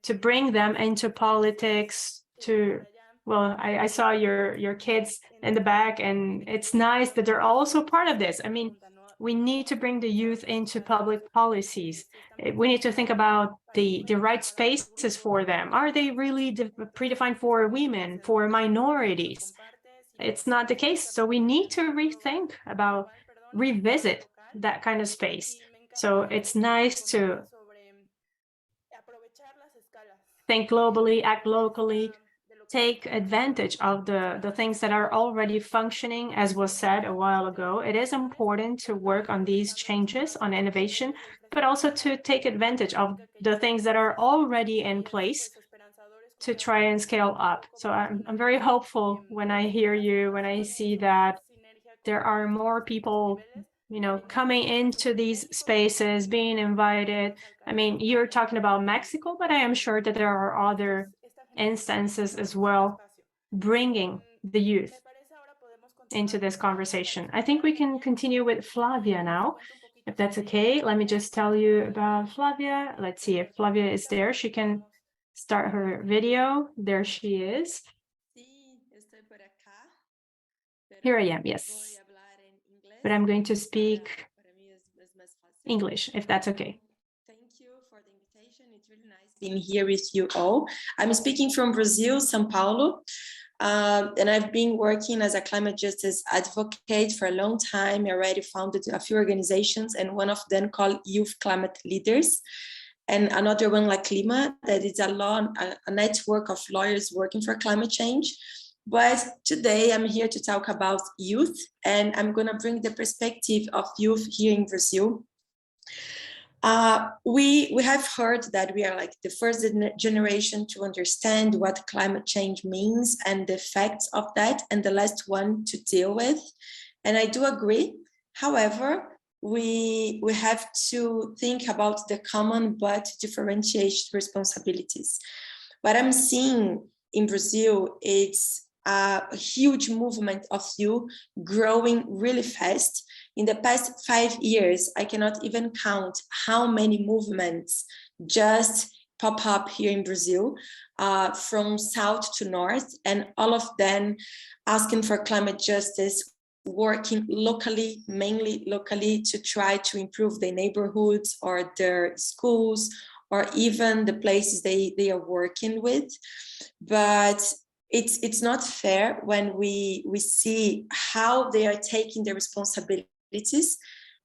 Speaker 3: to bring them into politics, to, well, I saw your kids in the back, and it's nice that they're also part of this. I mean, we need to bring the youth into public policies. We need to think about the right spaces for them. Are they really predefined for women, for minorities? It's not the case. So we need to revisit that kind of space. So it's nice to think globally, act locally, take advantage of the things that are already functioning, as was said a while ago. It is important to work on these changes, on innovation, but also to take advantage of the things that are already in place to try and scale up. So I'm very hopeful when I hear you, when I see that there are more people, coming into these spaces, being invited. I mean, you're talking about Mexico, but I am sure that there are other instances as well, bringing the youth into this conversation. I think we can continue with Flavia now, if that's okay. Let me just tell you about Flavia. Let's see if Flavia is there. She can start her video. There she is. Here I am, yes. But I'm going to speak English, if that's okay.
Speaker 4: Thank you for the invitation. It's really nice being here with you all. I'm speaking from Brazil, São Paulo, and I've been working as a climate justice advocate for a long time. I already founded a few organizations, and one of them called Youth Climate Leaders, and another one like Clima, that is a network of lawyers working for climate change. But today I'm here to talk about youth, and I'm going to bring the perspective of youth here in Brazil. We have heard that we are like the first generation to understand what climate change means and the effects of that, and the last one to deal with. And I do agree. However, we have to think about the common but differentiated responsibilities. What I'm seeing in Brazil, it's a huge movement of youth growing really fast. In the past 5 years, I cannot even count how many movements just pop up here in Brazil, from south to north, and all of them asking for climate justice, working locally, mainly locally, to try to improve their neighborhoods or their schools, or even the places they are working with. But it's not fair when we see how they are taking the responsibilities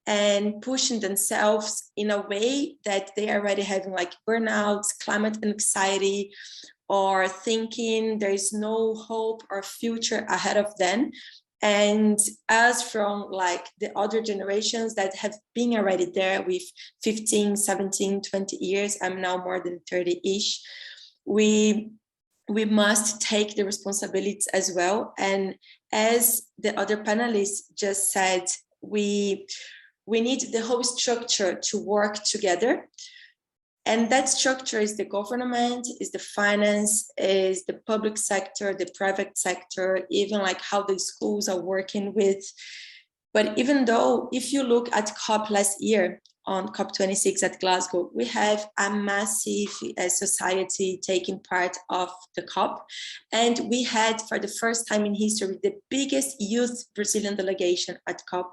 Speaker 4: and pushing themselves in a way that they are already having like burnouts, climate anxiety, or thinking there is no hope or future ahead of them. And us from like the other generations that have been already there with 15, 17, 20 years, I'm now more than 30-ish, we must take the responsibilities as well. And as the other panelists just said, we need the whole structure to work together. And that structure is the government, is the finance, is the public sector, the private sector, even like how the schools are working with. But even though, if you look at COP last year, on COP26 at Glasgow, we have a massive society taking part of the COP. And we had, for the first time in history, the biggest youth Brazilian delegation at COP.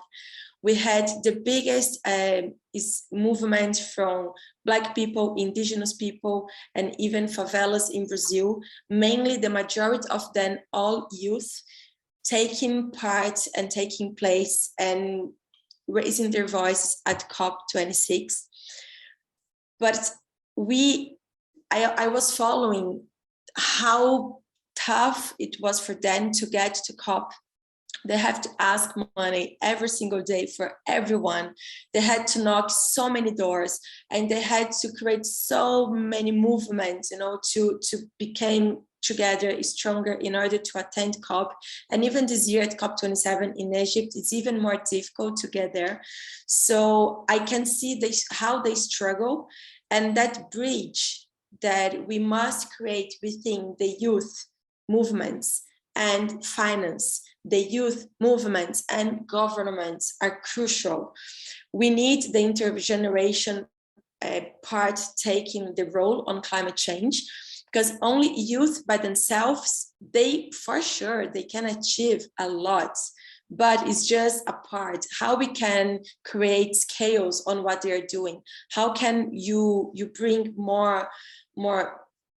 Speaker 4: We had the biggest movement from Black people, indigenous people, and even favelas in Brazil, mainly the majority of them all youth, taking part and taking place and raising their voices at COP26. But I was following how tough it was for them to get to COP. They have to ask money every single day for everyone. They had to knock so many doors, and they had to create so many movements, you know, to become together stronger in order to attend COP. And even this year at COP27 in Egypt, it's even more difficult to get there. So I can see how they struggle, and that bridge that we must create within the youth movements and finance, the youth movements and governments are crucial. We need the intergeneration part taking the role on climate change, because only youth by themselves, for sure, they can achieve a lot, but it's just a part. How we can create scales on what they're doing? How can you bring more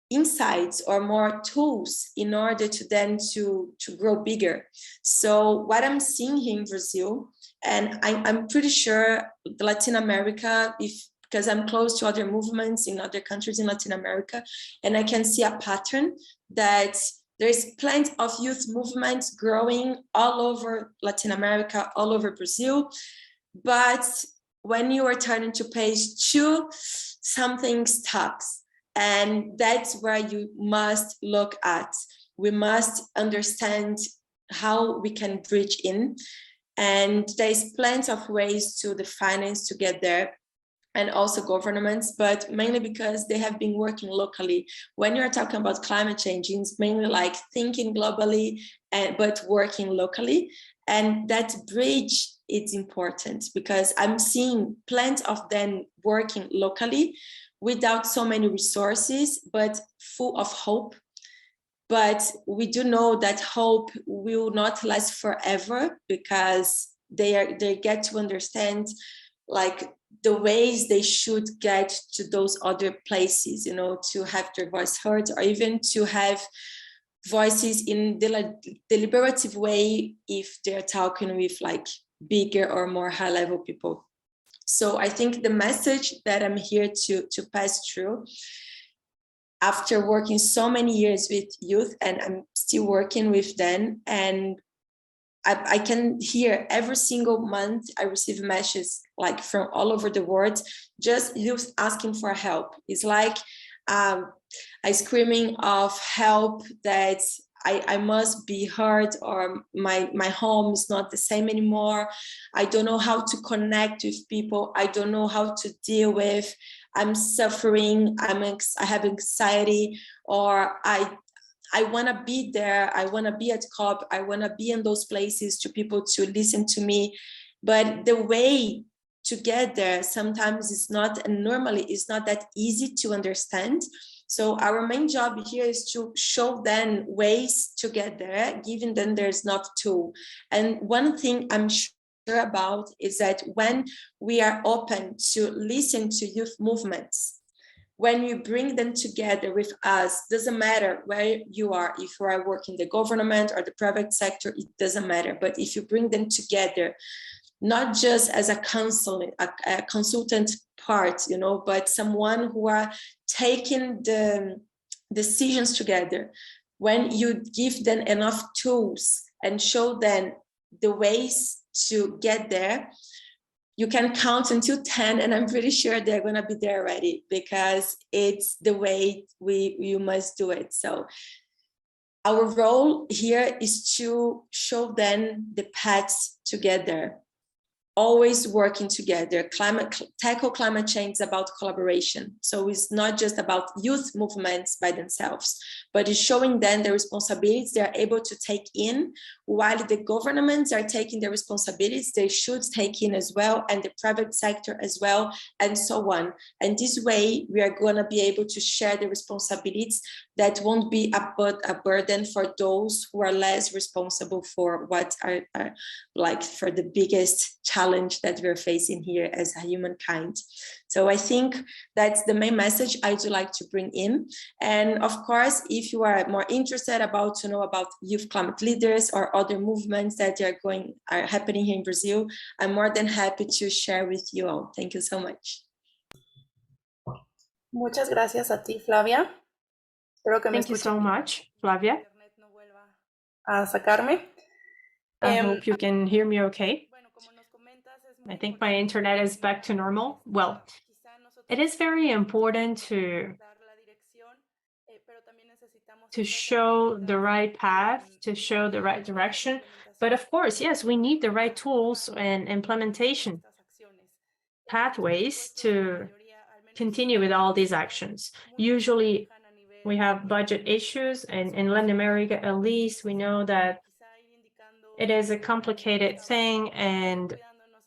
Speaker 4: insights or more tools in order to then to grow bigger? So what I'm seeing here in Brazil, and I'm pretty sure Latin America, because I'm close to other movements in other countries in Latin America, and I can see a pattern that there's plenty of youth movements growing all over Latin America, all over Brazil. But when you are turning to page 2, something stops. And that's where you must look at. We must understand how we can bridge in. And there's plenty of ways to the finance to get there, and also governments, but mainly because they have been working locally. When you're talking about climate change, it's mainly like thinking globally, but working locally. And that bridge is important, because I'm seeing plenty of them working locally without so many resources, but full of hope. But we do know that hope will not last forever, because they get to understand like the ways they should get to those other places, you know, to have their voice heard, or even to have voices in deliberative way if they're talking with like bigger or more high level people. So I think the message that I'm here to pass through, after working so many years with youth, and I'm still working with them, and I can hear every single month I receive messages like from all over the world, just youth asking for help. It's like a screaming of help that I must be heard, or my home is not the same anymore. I don't know how to connect with people. I don't know how to deal with. I'm suffering. I have anxiety, or I want to be there. I want to be at COP. I want to be in those places to people to listen to me. But the way to get there sometimes is not, and normally it's not that easy to understand. So our main job here is to show them ways to get there, given them there's not tool. And one thing I'm sure about is that when we are open to listen to youth movements, when you bring them together with us, doesn't matter where you are, if you are working in the government or the private sector, it doesn't matter. But if you bring them together, not just as a consultant part, you know, but someone who are taking the decisions together, when you give them enough tools and show them the ways to get there, you can count until 10, and I'm pretty sure they're going to be there already, because it's the way you must do it. So our role here is to show them the paths together. always working together. Tackle climate change is about collaboration. So it's not just about youth movements by themselves, but it's showing them the responsibilities they are able to take in, while the governments are taking the responsibilities they should take in as well, and the private sector as well, and so on. And this way, we are going to be able to share the responsibilities that won't be a burden for those who are less responsible for what are like for the biggest challenge that we're facing here as a humankind. So I think that's the main message I would like to bring in. And of course, if you are more interested to know about youth climate leaders or other movements that are happening here in Brazil, I'm more than happy to share with you all. Thank you so much.
Speaker 1: Muchas gracias a ti, Flavia.
Speaker 3: Thank you so much, Flavia.
Speaker 1: A sacarme.
Speaker 3: I hope you can hear me okay. I think my internet is back to normal. Well, it is very important to show the right path, to show the right direction. But of course, yes, we need the right tools and implementation pathways to continue with all these actions. Usually, we have budget issues, and in Latin America, at least, we know that it is a complicated thing, and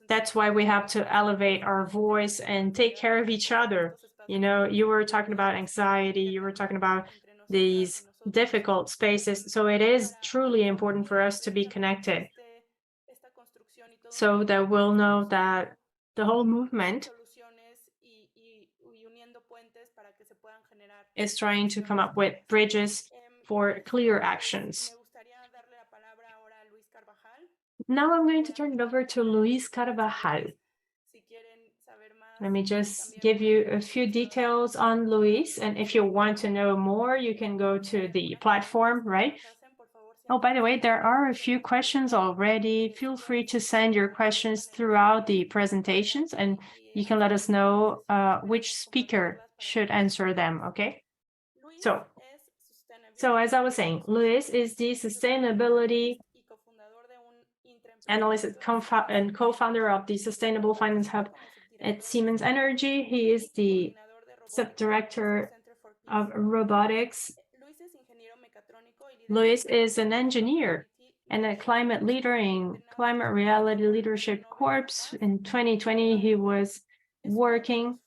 Speaker 3: that's why we have to elevate our voice and take care of each other. You know, you were talking about anxiety, you were talking about these difficult spaces. So it is truly important for us to be connected, so that we'll know that the whole movement is trying to come up with bridges for clear actions. Now I'm going to turn it over to Luis Carvajal. Let me just give you a few details on Luis, and if you want to know more, you can go to the platform, right? Oh, by the way, there are a few questions already. Feel free to send your questions throughout the presentations, and you can let us know which speaker should answer them, okay? So as I was saying, Luis is the sustainability analyst and co-founder of the Sustainable Finance Hub at Siemens Energy. He is the subdirector of robotics. Luis is an engineer and a climate leader in Climate Reality Leadership Corps. In 2020, he was working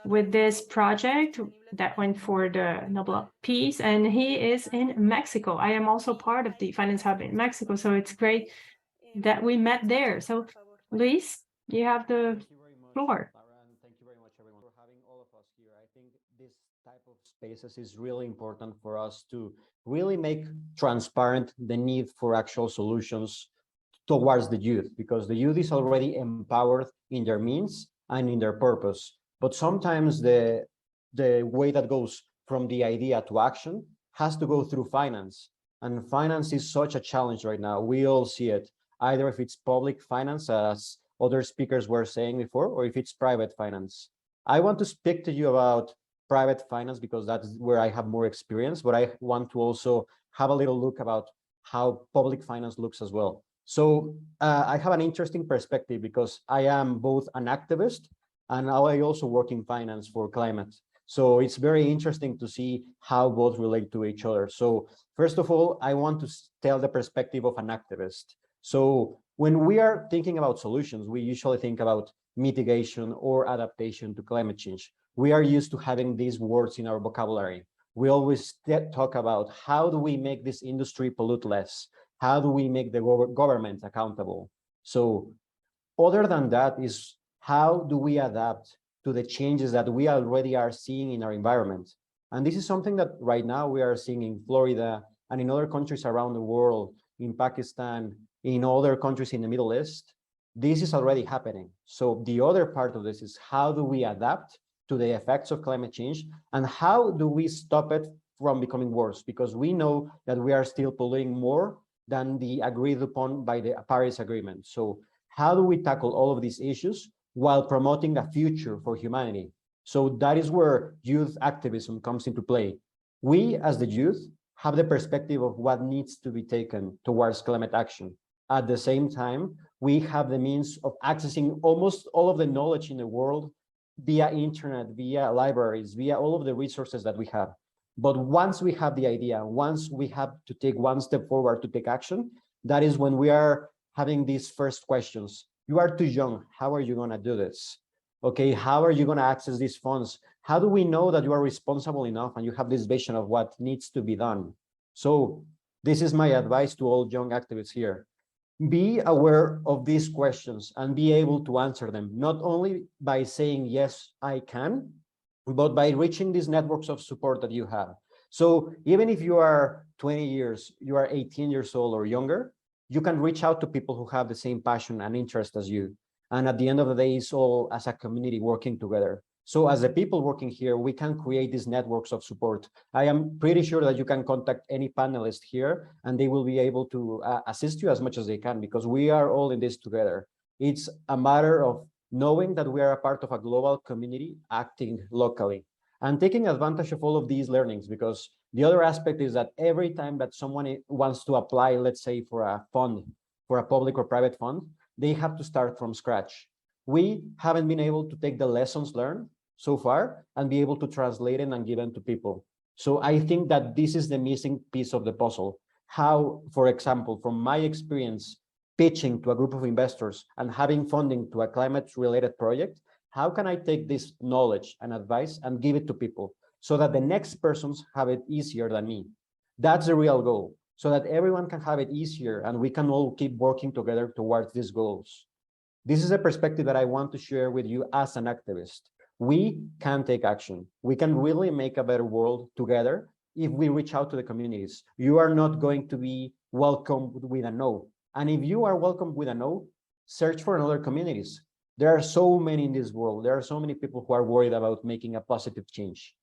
Speaker 3: with this project that went for the Nobel Peace, and he is in Mexico. I am also part of the Finance Hub in Mexico, so it's great that we met there. So, Luis, you have the floor.
Speaker 5: Thank you very much, everyone, for having all of us here. I think this type of spaces is really important for us to really make transparent the need for actual solutions towards the youth, because the youth is already empowered in their means and in their purpose. But sometimes the way that goes from the idea to action has to go through finance. And finance is such a challenge right now. We all see it, either if it's public finance, as other speakers were saying before, or if it's private finance. I want to speak to you about private finance because that's where I have more experience, but I want to also have a little look about how public finance looks as well. So I have an interesting perspective because I am both an activist and I also work in finance for climate. So it's very interesting to see how both relate to each other. So first of all, I want to tell the perspective of an activist. So when we are thinking about solutions, we usually think about mitigation or adaptation to climate change. We are used to having these words in our vocabulary. We always talk about how do we make this industry pollute less? How do we make the government accountable? So other than that is how do we adapt to the changes that we already are seeing in our environment? And this is something that right now we are seeing in Florida and in other countries around the world, in Pakistan, in other countries in the Middle East. This is already happening. So the other part of this is how do we adapt to the effects of climate change and how do we stop it from becoming worse? Because we know that we are still polluting more than the agreed upon by the Paris Agreement. So how do we tackle all of these issues while promoting a future for humanity? So that is where youth activism comes into play. We as the youth have the perspective of what needs to be taken towards climate action. At the same time, We have the means of accessing almost all of the knowledge in the world via internet, via libraries, via all of the resources that we have. But once we have the idea, once we have to take one step forward to take action, that is when we are having these first questions. You are too young. How are you going to do this? Okay, how are you going to access these funds? How do we know that you are responsible enough and you have this vision of what needs to be done? So this is my advice to all young activists here. Be aware of these questions and be able to answer them, not only by saying, yes, I can, but by reaching these networks of support that you have. So even if you are 20 years, you are 18 years old or younger, you can reach out to people who have the same passion and interest as you. And at the end of the day, it's all as a community working together. So as the people working here, we can create these networks of support. I am pretty sure that you can contact any panelist here and they will be able to assist you as much as they can, because we are all in this together. It's a matter of knowing that we are a part of a global community acting locally and taking advantage of all of these learnings, because the other aspect is that every time that someone wants to apply, let's say for a fund, for a public or private fund, they have to start from scratch. We haven't been able to take the lessons learned so far and be able to translate it and give them to people. So I think that this is the missing piece of the puzzle. How, for example, from my experience, pitching to a group of investors and having funding to a climate-related project, how can I take this knowledge and advice and give it to people so that the next persons have it easier than me? That's the real goal, so that everyone can have it easier and we can all keep working together towards these goals. This is a perspective that I want to share with you as an activist. We can take action. We can really make a better world together if we reach out to the communities. You are not going to be welcomed with a no. And if you are welcomed with a no, search for other communities. There are so many in this world. There are so many people who are worried about making a positive change.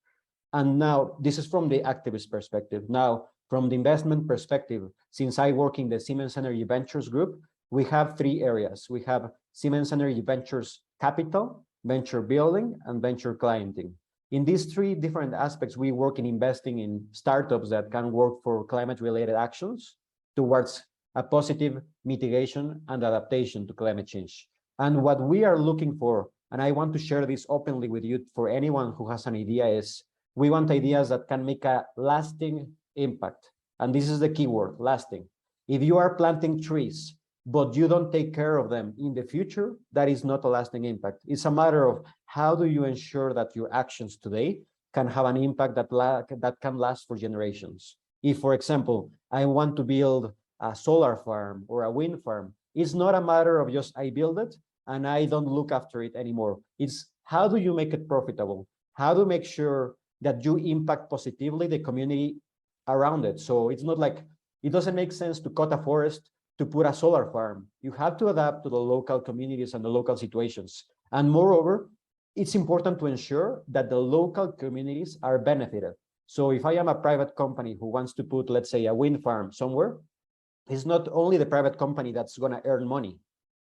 Speaker 5: And now this is from the activist perspective. Now, from the investment perspective, since I work in the Siemens Energy Ventures group, we have three areas. We have Siemens Energy Ventures Capital, Venture Building, and Venture Clienting. In these three different aspects, we work in investing in startups that can work for climate-related actions towards a positive mitigation and adaptation to climate change. And what we are looking for, and I want to share this openly with you for anyone who has an idea, is we want ideas that can make a lasting impact. And this is the key word, lasting. If you are planting trees, but you don't take care of them in the future, that is not a lasting impact. It's a matter of how do you ensure that your actions today can have an impact that can last for generations. If, for example, I want to build a solar farm or a wind farm, it's not a matter of just I build it and I don't look after it anymore. It's how do you make it profitable? How do you make sure that you impact positively the community around it? So it's not like, it doesn't make sense to cut a forest to put a solar farm. You have to adapt to the local communities and the local situations. And moreover, it's important to ensure that the local communities are benefited. So if I am a private company who wants to put, let's say, a wind farm somewhere, it's not only the private company that's going to earn money.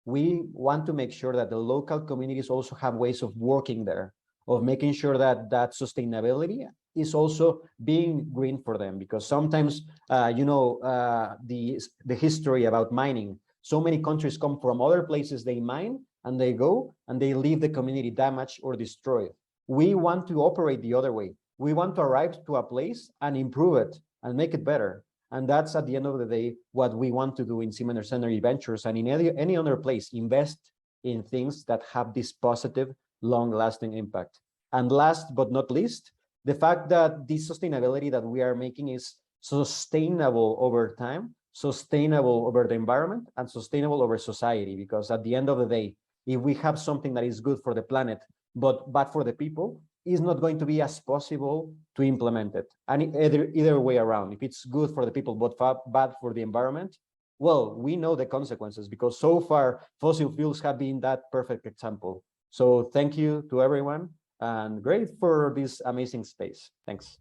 Speaker 5: We want to make sure that the local communities also have ways of working there, of making sure that that sustainability is also being green for them, because sometimes, the history about mining, so many countries come from other places, they mine and they go and they leave the community damaged or destroyed. We want to operate the other way. We want to arrive to a place and improve it and make it better. And that's at the end of the day, what we want to do in Siemens Energy Ventures and in any other place, invest in things that have this positive, long-lasting impact. And last but not least, the fact that this sustainability that we are making is sustainable over time, sustainable over the environment, and sustainable over society. Because at the end of the day, if we have something that is good for the planet, but bad for the people, it's not going to be as possible to implement it. And either way around, if it's good for the people, but bad for the environment, well, we know the consequences, because so far fossil fuels have been that perfect example. So thank you to everyone, and great for this amazing space. Thanks.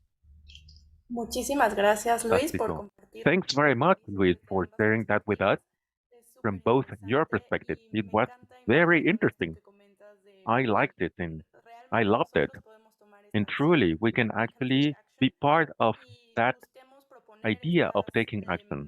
Speaker 1: Muchísimas gracias, Luis, por
Speaker 2: Fantástico.
Speaker 1: compartir.
Speaker 2: Thanks very much, Luis, for sharing that with us from both your perspectives. It was very interesting. I liked it and I loved it. And truly, we can actually be part of that idea of taking action.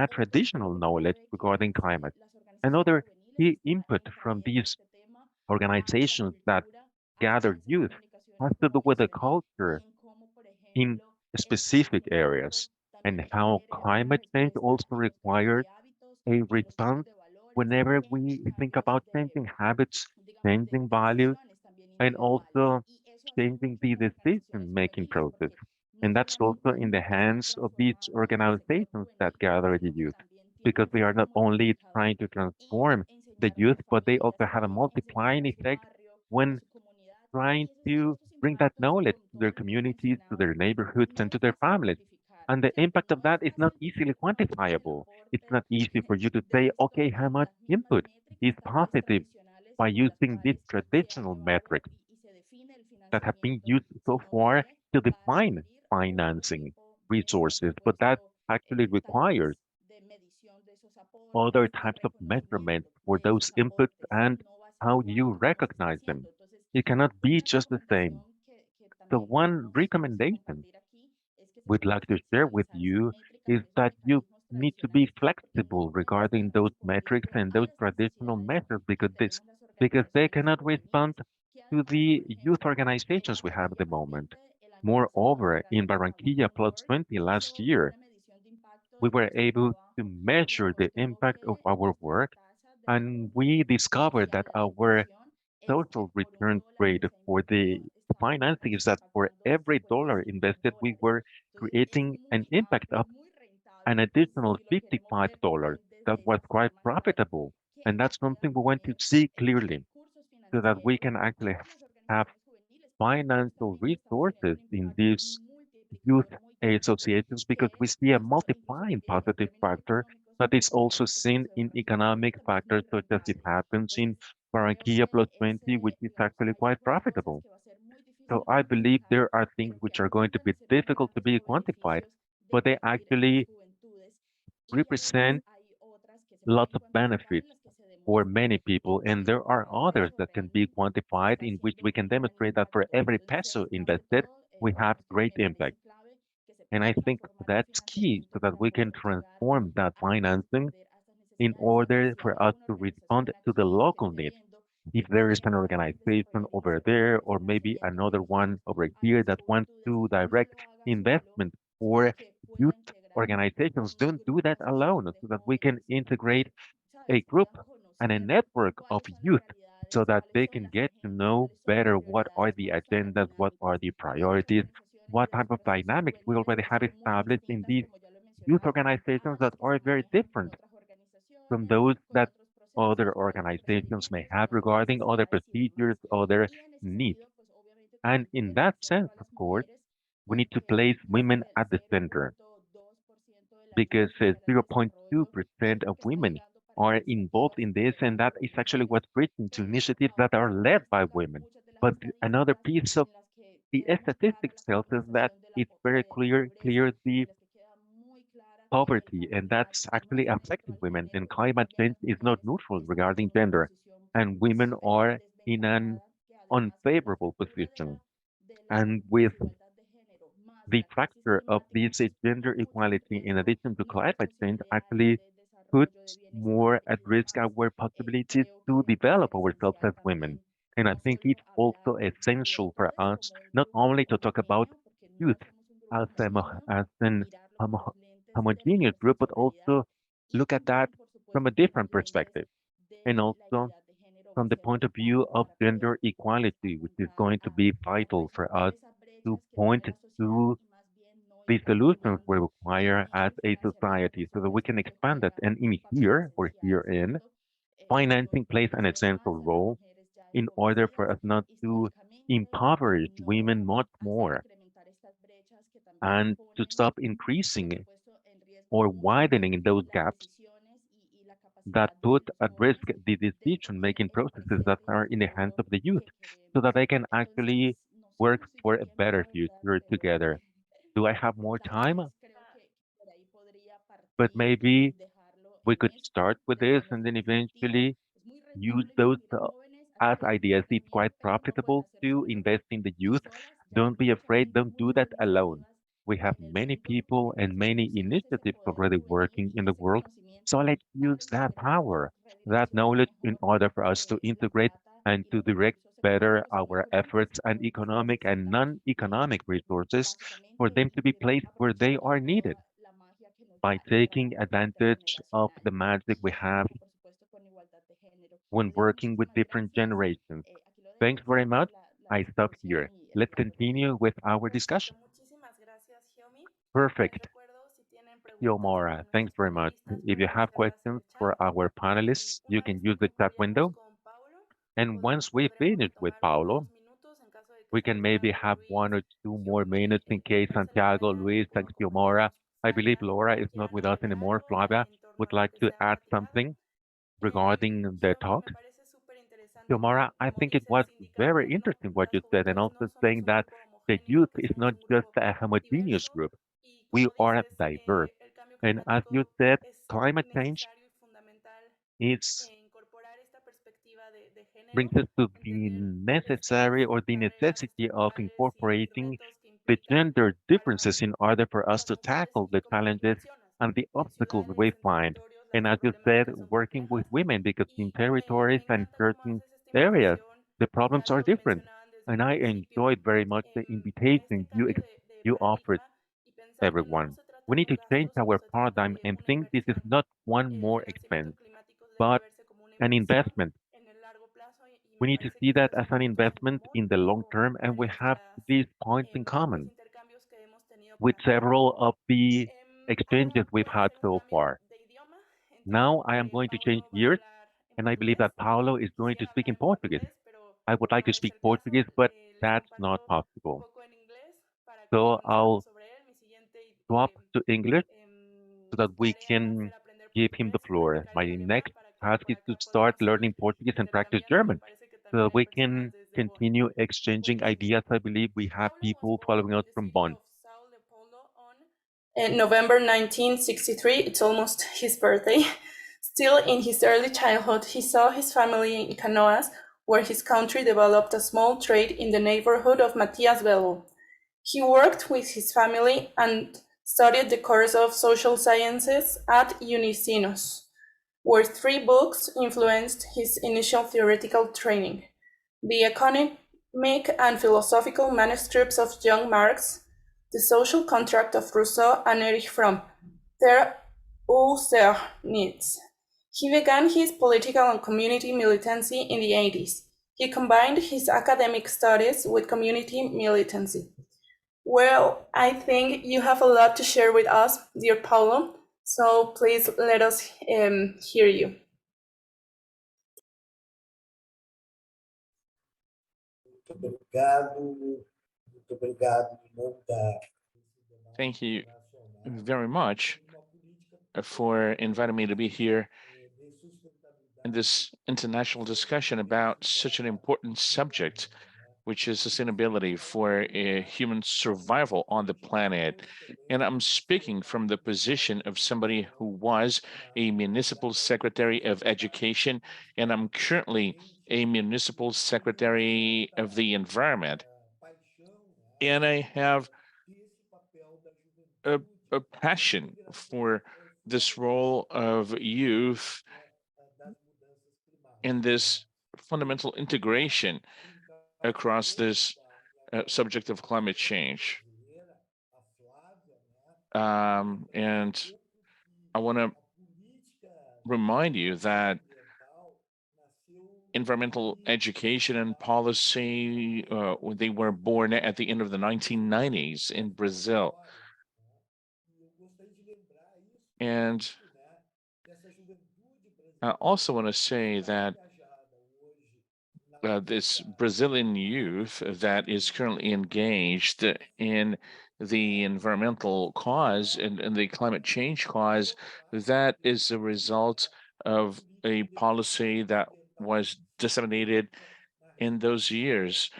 Speaker 2: that traditional knowledge regarding climate. Another key input from these organizations that gather youth has to do with the culture in specific areas. and how climate change also requires a response whenever we think about changing habits, changing values, and also changing the decision-making process. And that's also in the hands of these organizations that gather the youth, because they are not only trying to transform the youth, but they also have a multiplying effect when trying to bring that knowledge to their communities, to their neighborhoods, and to their families. And the impact of that is not easily quantifiable. It's not easy for you to say, okay, how much input is positive by using these traditional metrics that have been used so far to define financing resources, but that actually requires other types of measurements for those inputs and how you recognize them. It cannot be just the same. So one recommendation we'd like to share with you is that you need to be flexible regarding those metrics and those traditional methods because they cannot respond to the youth organizations we have at the moment. Moreover, in Barranquilla Plus 20 last year, we were able to measure the impact of our work, and we discovered that our total return rate for the financing is that for every dollar invested, we were creating an impact of an additional $55. That was quite profitable. And that's something we want to see clearly so that we can actually have financial resources in these youth associations because we see a multiplying positive factor that is also seen in economic factors such as it happens in Barranquilla Plus 20, which is actually quite profitable. So I believe there are things which are going to be difficult to be quantified, but they actually represent lots of benefits for many people. And there are others that can be quantified in which we can demonstrate that for every peso invested, we have great impact. And I think that's key so that we can transform that financing in order for us to respond to the local needs. If there is an organization over there or maybe another one over here that wants to direct investment for youth organizations, don't do that alone so that we can integrate a group and a network of youth so that they can get to know better what are the agendas, what are the priorities, what type of dynamics we already have established in these youth organizations that are very different from those that other organizations may have regarding other procedures, other needs. And in that sense, of course, we need to place women at the center because 0.2% of women are involved in this, and that is actually what's bridging to initiatives that are led by women. But another piece of the statistics tells us that it's very clear the poverty, and that's actually affecting women. And climate change is not neutral regarding gender, and women are in an unfavorable position. And with the factor of this gender equality, in addition to climate change, actually puts more at risk our possibilities to develop ourselves as women. And I think it's also essential for us not only to talk about youth as an homo homogeneous group, but also look at that from a different perspective. And also from the point of view of gender equality, which is going to be vital for us to point to the solutions we require as a society so that we can expand that. And in here or herein, financing plays an essential role in order for us not to impoverish women much more and to stop increasing or widening those gaps that put at risk the decision-making processes that are in the hands of the youth so that they can actually work for a better future together. Do I have more time? But maybe we could start with this and then eventually use those as ideas. It's quite profitable to invest in the youth. Don't be afraid. Don't do that alone. We have many people and many initiatives already working in the world. So let's use that power, that knowledge in order for us to integrate and to direct better our efforts and economic and non-economic resources for them to be placed where they are needed. by taking advantage of the magic we have when working with different generations. Thanks very much. I stop here. Let's continue with our
Speaker 1: Perfecto,
Speaker 2: discussion.
Speaker 1: muchísimas gracias, Hiomi. Les
Speaker 2: Perfect.
Speaker 1: recuerdo, si tienen preguntas para
Speaker 2: Yomora, thanks
Speaker 1: nuestros
Speaker 2: very much.
Speaker 1: panelistas,
Speaker 2: If you
Speaker 1: pueden
Speaker 2: have
Speaker 1: hacerlas en
Speaker 2: questions
Speaker 1: el chat.
Speaker 2: for our
Speaker 1: Y
Speaker 2: panelists, you
Speaker 1: una
Speaker 2: can
Speaker 1: vez que
Speaker 2: use the chat
Speaker 1: concluyamos
Speaker 2: window.
Speaker 1: con Paulo,
Speaker 2: And once we
Speaker 1: podremos
Speaker 2: finish with
Speaker 1: retomar
Speaker 2: Paulo,
Speaker 1: unos minutos en caso de que
Speaker 2: we can maybe
Speaker 1: Santiago,
Speaker 2: have
Speaker 1: Luis,
Speaker 2: 1 or 2 more
Speaker 1: Hiomi,
Speaker 2: minutes in case
Speaker 1: no se les
Speaker 2: Santiago,
Speaker 1: vaya
Speaker 2: Luis,
Speaker 1: a
Speaker 2: and
Speaker 1: ocurrir
Speaker 2: Xiomara. I believe
Speaker 1: falla
Speaker 2: Laura
Speaker 1: y
Speaker 2: is not
Speaker 1: quieran
Speaker 2: with us
Speaker 1: agregar
Speaker 2: anymore.
Speaker 1: algo
Speaker 2: Flavia
Speaker 1: en torno
Speaker 2: would
Speaker 1: a lo
Speaker 2: like
Speaker 1: que
Speaker 2: to
Speaker 1: se ha
Speaker 2: add
Speaker 1: platicado.
Speaker 2: something regarding the
Speaker 1: Hiomi,
Speaker 2: talk.
Speaker 1: me parece súper interesante
Speaker 2: Xiomara, I
Speaker 1: como
Speaker 2: think it was
Speaker 1: dices, indicar
Speaker 2: very
Speaker 1: cómo
Speaker 2: interesting what
Speaker 1: las
Speaker 2: you said, and
Speaker 1: juventudes no
Speaker 2: also
Speaker 1: somos
Speaker 2: saying
Speaker 1: un
Speaker 2: that
Speaker 1: grupo
Speaker 2: the
Speaker 1: homogéneo,
Speaker 2: youth
Speaker 1: que
Speaker 2: is
Speaker 1: somos
Speaker 2: not
Speaker 1: un
Speaker 2: just
Speaker 1: grupo
Speaker 2: a homogeneous
Speaker 1: diverso
Speaker 2: group.
Speaker 1: y
Speaker 2: We
Speaker 1: como
Speaker 2: are
Speaker 1: dices,
Speaker 2: diverse.
Speaker 1: el cambio
Speaker 2: And as you
Speaker 1: climático
Speaker 2: said,
Speaker 1: es
Speaker 2: climate change
Speaker 1: necesario y fundamental
Speaker 2: is
Speaker 1: incorporar esta perspectiva de
Speaker 2: brings
Speaker 1: género,
Speaker 2: us to the
Speaker 1: entender
Speaker 2: necessary
Speaker 1: skills,
Speaker 2: or the
Speaker 1: barreras
Speaker 2: necessity of
Speaker 1: estructurales y
Speaker 2: incorporating
Speaker 1: retos que
Speaker 2: the
Speaker 1: implican
Speaker 2: gender
Speaker 1: para
Speaker 2: differences in order for us
Speaker 1: las
Speaker 2: to
Speaker 1: mujeres
Speaker 2: tackle
Speaker 1: y
Speaker 2: the
Speaker 1: como
Speaker 2: challenges
Speaker 1: mencionas,
Speaker 2: and the
Speaker 1: en
Speaker 2: obstacles we
Speaker 1: ciudades, en
Speaker 2: find.
Speaker 1: territorios,
Speaker 2: And
Speaker 1: las
Speaker 2: as you said,
Speaker 1: problemáticas son
Speaker 2: working with
Speaker 1: complejas
Speaker 2: women, because in
Speaker 1: y
Speaker 2: territories
Speaker 1: me
Speaker 2: and
Speaker 1: encanta cómo
Speaker 2: certain
Speaker 1: haces esta
Speaker 2: areas,
Speaker 1: invitación,
Speaker 2: the
Speaker 1: ya
Speaker 2: problems are
Speaker 1: lo
Speaker 2: different.
Speaker 1: mencionaban desde
Speaker 2: And
Speaker 1: un
Speaker 2: I
Speaker 1: principio,
Speaker 2: enjoyed very much the
Speaker 1: a este
Speaker 2: invitation
Speaker 1: cambio de
Speaker 2: you offered
Speaker 1: paradigma y pensar que no
Speaker 2: everyone.
Speaker 1: se trata
Speaker 2: We
Speaker 1: de
Speaker 2: need
Speaker 1: un
Speaker 2: to change
Speaker 1: gasto, sino
Speaker 2: our
Speaker 1: se trata
Speaker 2: paradigm
Speaker 1: de
Speaker 2: and
Speaker 1: una
Speaker 2: think this is
Speaker 1: inversión.
Speaker 2: not one
Speaker 1: El
Speaker 2: more
Speaker 1: financiamiento
Speaker 2: expense,
Speaker 1: climático debe
Speaker 2: but
Speaker 1: verse como una
Speaker 2: an
Speaker 1: inversión
Speaker 2: investment.
Speaker 1: en el largo plazo y
Speaker 2: We
Speaker 1: me
Speaker 2: need to
Speaker 1: parece que
Speaker 2: see that
Speaker 1: estos
Speaker 2: as
Speaker 1: son
Speaker 2: an
Speaker 1: puntos en
Speaker 2: investment
Speaker 1: común
Speaker 2: in the long
Speaker 1: con
Speaker 2: term, and we
Speaker 1: varios de
Speaker 2: have these points in
Speaker 1: los
Speaker 2: common
Speaker 1: intercambios que hemos tenido por
Speaker 2: with
Speaker 1: acá.
Speaker 2: several of the
Speaker 1: Ahora
Speaker 2: exchanges we've
Speaker 1: voy a
Speaker 2: had
Speaker 1: hacer un
Speaker 2: so
Speaker 1: cambio
Speaker 2: far.
Speaker 1: de idioma,
Speaker 2: Now
Speaker 1: entiendo
Speaker 2: I am
Speaker 1: que
Speaker 2: going to change
Speaker 1: Paulo va a
Speaker 2: gears,
Speaker 1: hablar en
Speaker 2: and I believe
Speaker 1: portugués
Speaker 2: that Paulo is
Speaker 1: y
Speaker 2: going to
Speaker 1: quisiera
Speaker 2: speak
Speaker 1: hablar
Speaker 2: in
Speaker 1: en
Speaker 2: Portuguese.
Speaker 1: portugués, pero
Speaker 2: I would like to
Speaker 1: no es
Speaker 2: speak
Speaker 1: el caso.
Speaker 2: Portuguese, but
Speaker 1: Les
Speaker 2: that's not
Speaker 1: comparto un
Speaker 2: possible.
Speaker 1: poco en inglés para que
Speaker 2: So
Speaker 1: conozcamos
Speaker 2: I'll
Speaker 1: sobre él. Mi siguiente
Speaker 2: swap to English so that we
Speaker 1: tarea va a
Speaker 2: can
Speaker 1: ser aprender
Speaker 2: give him the
Speaker 1: portugués y
Speaker 2: floor.
Speaker 1: practicar
Speaker 2: My
Speaker 1: el alemán
Speaker 2: next
Speaker 1: para que
Speaker 2: task
Speaker 1: por
Speaker 2: is to
Speaker 1: acá
Speaker 2: start
Speaker 1: podamos seguir
Speaker 2: learning Portuguese and practice
Speaker 1: intercambiando. Me
Speaker 2: German
Speaker 1: parece que
Speaker 2: so
Speaker 1: también
Speaker 2: that
Speaker 1: hay
Speaker 2: we
Speaker 1: personas
Speaker 2: can
Speaker 1: desde Bonn.
Speaker 2: continue
Speaker 1: Pues
Speaker 2: exchanging
Speaker 1: bien,
Speaker 2: ideas. I believe we have
Speaker 1: Paulo was
Speaker 2: people
Speaker 1: born
Speaker 2: following
Speaker 1: in
Speaker 2: us
Speaker 1: the
Speaker 2: from
Speaker 1: city
Speaker 2: Bonn.
Speaker 1: of Sao Leopoldo on November 1963. It's almost his birthday. Still in his early childhood, he saw his family in Canoas, where his country developed a small trade in the neighborhood of Matias Belo. He worked with his family and studied the course of social sciences at Unicinos, where three books influenced his initial theoretical training: the economic and philosophical manuscripts of young Marx, the social contract of Rousseau and Erich Fromm, Der Außernitz. He began his political and community militancy in the 80s. He combined his academic studies with community militancy. Well, I think you have a lot to share with us, dear Paulo, so please let us hear you.
Speaker 6: Thank you very much for inviting me to be here in this international discussion about such an important subject, which is sustainability for human survival on the planet. And I'm speaking from the position of somebody who was a municipal secretary of education, and I'm currently a municipal secretary of the environment. And I have a, a passion for this role of youth and this fundamental integration across this subject of climate change. And I want to remind you that environmental education and policy, they were born at the end of the 1990s in Brazil. And I also want to say that this Brazilian youth that is currently engaged in the environmental cause and the climate change cause, that is a result of a policy that was disseminated in those years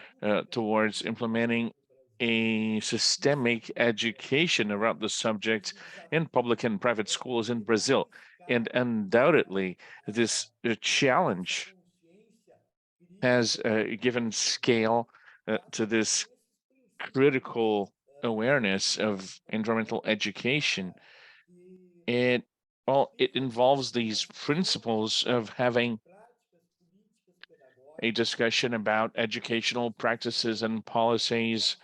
Speaker 6: towards implementing a systemic education around the subject in public and private schools in Brazil. And undoubtedly, this challenge has given scale to this critical awareness of environmental education. It it involves these principles of having a discussion about educational practices and policies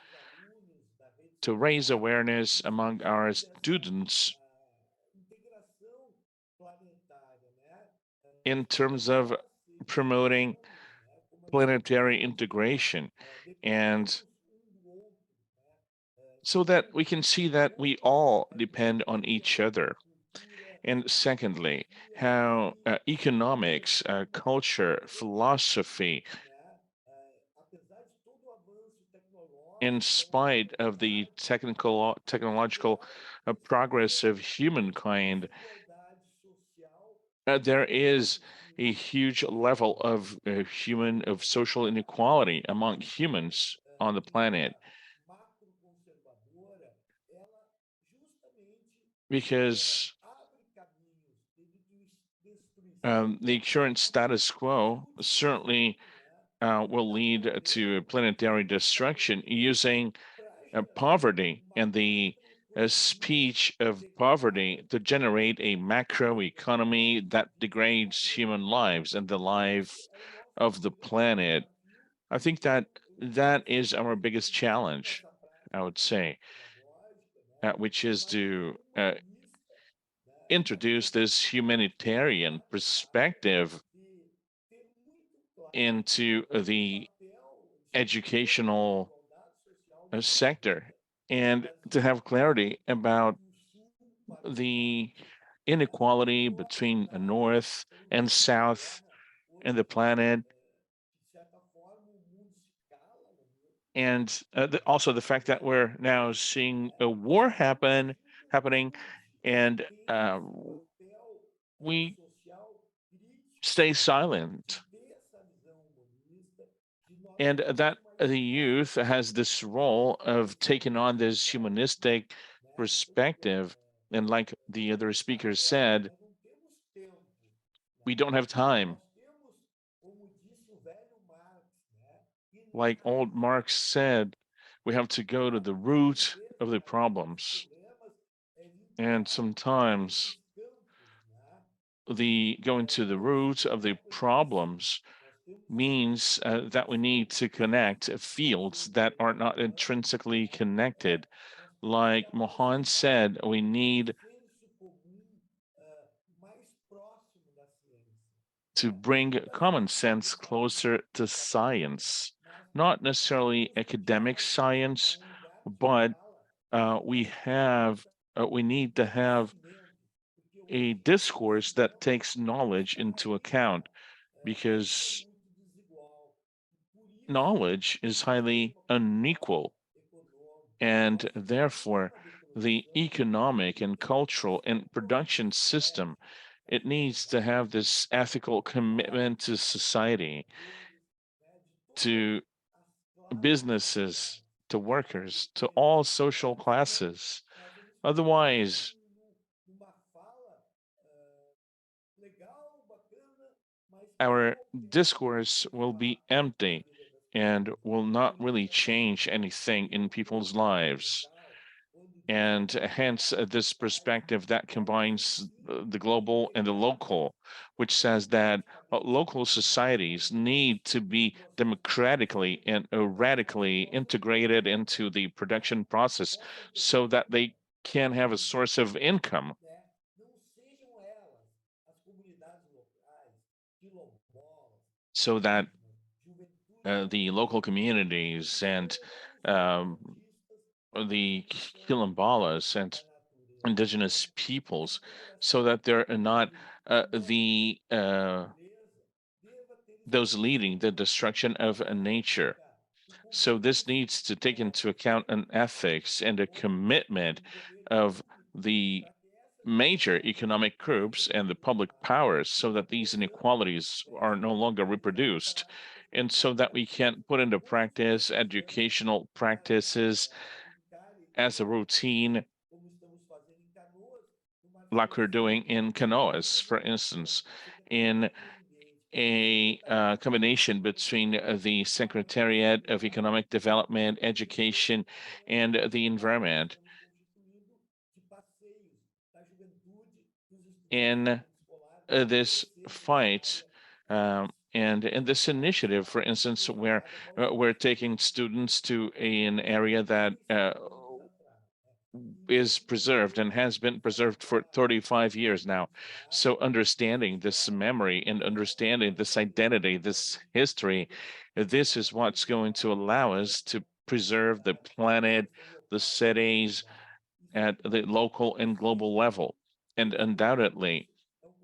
Speaker 6: to raise awareness among our students in terms of promoting planetary integration, and so that we can see that we all depend on each other. And secondly, how economics, culture, philosophy, in spite of the technological progress of humankind, there is a huge level of social inequality among humans on the planet, because the current status quo certainly will lead to planetary destruction using poverty and the speech of poverty to generate a macro economy that degrades human lives and the life of the planet. I think that that is our biggest challenge, I would say, which is to introduce this humanitarian perspective into the educational sector, and to have clarity about the inequality between the North and South and the planet, and also the fact that we're now seeing a war happening, and we stay silent, and that the youth has this role of taking on this humanistic perspective. And like the other speakers said, we don't have time. Like old Marx said, we have to go to the root of the problems. And sometimes the going to the root of the problems means that we need to connect fields that are not intrinsically connected. Like Mohan said, we need to bring common sense closer to science, not necessarily academic science, but we need to have a discourse that takes knowledge into account, because knowledge is highly unequal, and therefore the economic and cultural and production system, it needs to have this ethical commitment to society, to businesses, to workers, to all social classes. Otherwise, our discourse will be empty and will not really change anything in people's lives. And hence, this perspective that combines the global and the local, which says that local societies need to be democratically and radically integrated into the production process so that they can have a source of income, so that the local communities and um, the Quilombolas and indigenous peoples, so that they're not the those leading the destruction of nature. So this needs to take into account an ethics and a commitment of the major economic groups and the public powers, so that these inequalities are no longer reproduced, and so that we can put into practice educational practices as a routine, like we're doing in Canoas, for instance, in a combination between the Secretariat of Economic Development, Education, and the environment. In this fight, and in this initiative, for instance, where we're taking students to an area that is preserved and has been preserved for 35 years now. So understanding this memory and understanding this identity, this history, this is what's going to allow us to preserve the planet, the cities at the local and global level. And undoubtedly,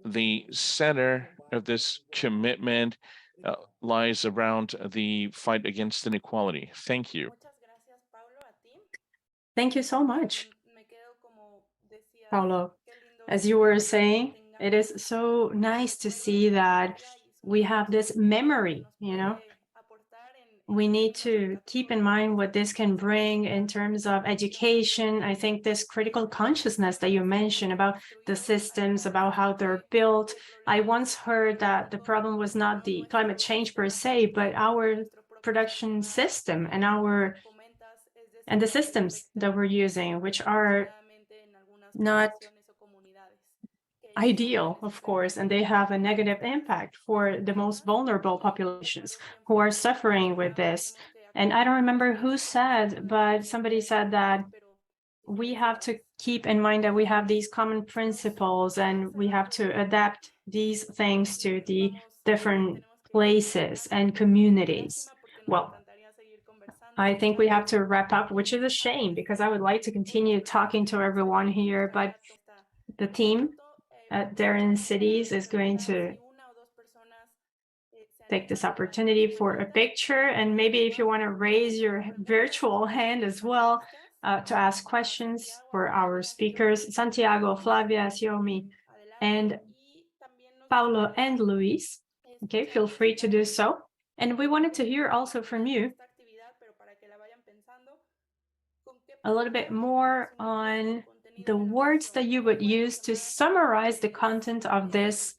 Speaker 6: the center of this commitment lies around the fight against inequality. Thank you.
Speaker 3: Thank you so much, Paulo. As you were saying, it is so nice to see that we have this memory, you know. We need to keep in mind what this can bring in terms of education. I think this critical consciousness that you mentioned about the systems, about how they're built. I once heard that the problem was not the climate change per se, but our production system and the systems that we're using, which are not ideal, of course, and they have a negative impact for the most vulnerable populations who are suffering with this. And I don't remember who said, but somebody said that we have to keep in mind that we have these common principles and we have to adapt these things to the different places and communities. Well, I think we have to wrap up, which is a shame because I would like to continue talking to everyone here, but the team at Darren Cities is going to take this opportunity for a picture. And maybe if you want to raise your virtual hand as well to ask questions for our speakers, Santiago, Flavia, Xiaomi, and Paulo and Luis. Okay, feel free to do so. And we wanted to hear also from you a little bit more on the words that you would use to summarize the content of this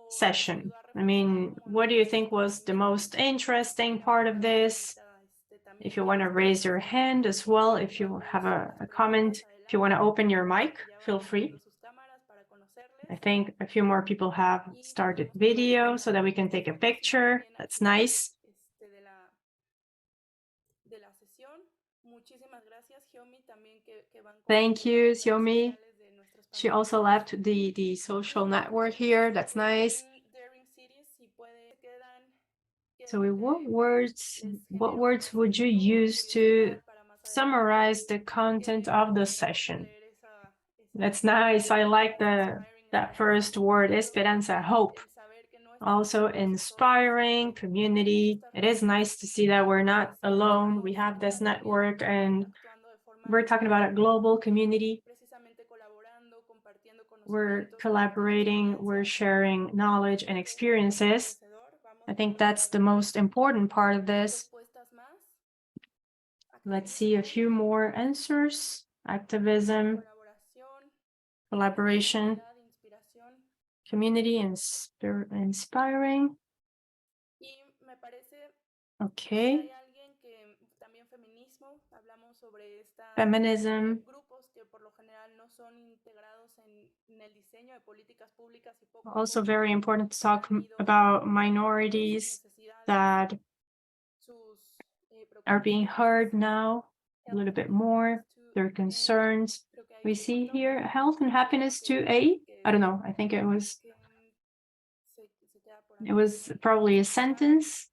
Speaker 3: session. I mean, what do you think was the most interesting part of this? If you want to raise your hand as well, if you have a comment, if you want to open your mic, feel free. I think a few more people have started video so that we can take a picture. That's nice. Thank you, Xiaomi. She also left the social network here. That's nice. So what words would you use to summarize the content of the session? That's nice. I like that first word, esperanza, hope. Also inspiring, community. It is nice to see that we're not alone. We have this network and we're talking about a global community. We're collaborating, we're sharing knowledge and experiences. I think that's the most important part of this. Let's see a few more answers. Activism, collaboration, community, and inspiring. Okay. Feminism. Also very important to talk about minorities that are being heard now a little bit more, their concerns. We see here health and happiness 2A. I don't know, I think it was probably a sentence.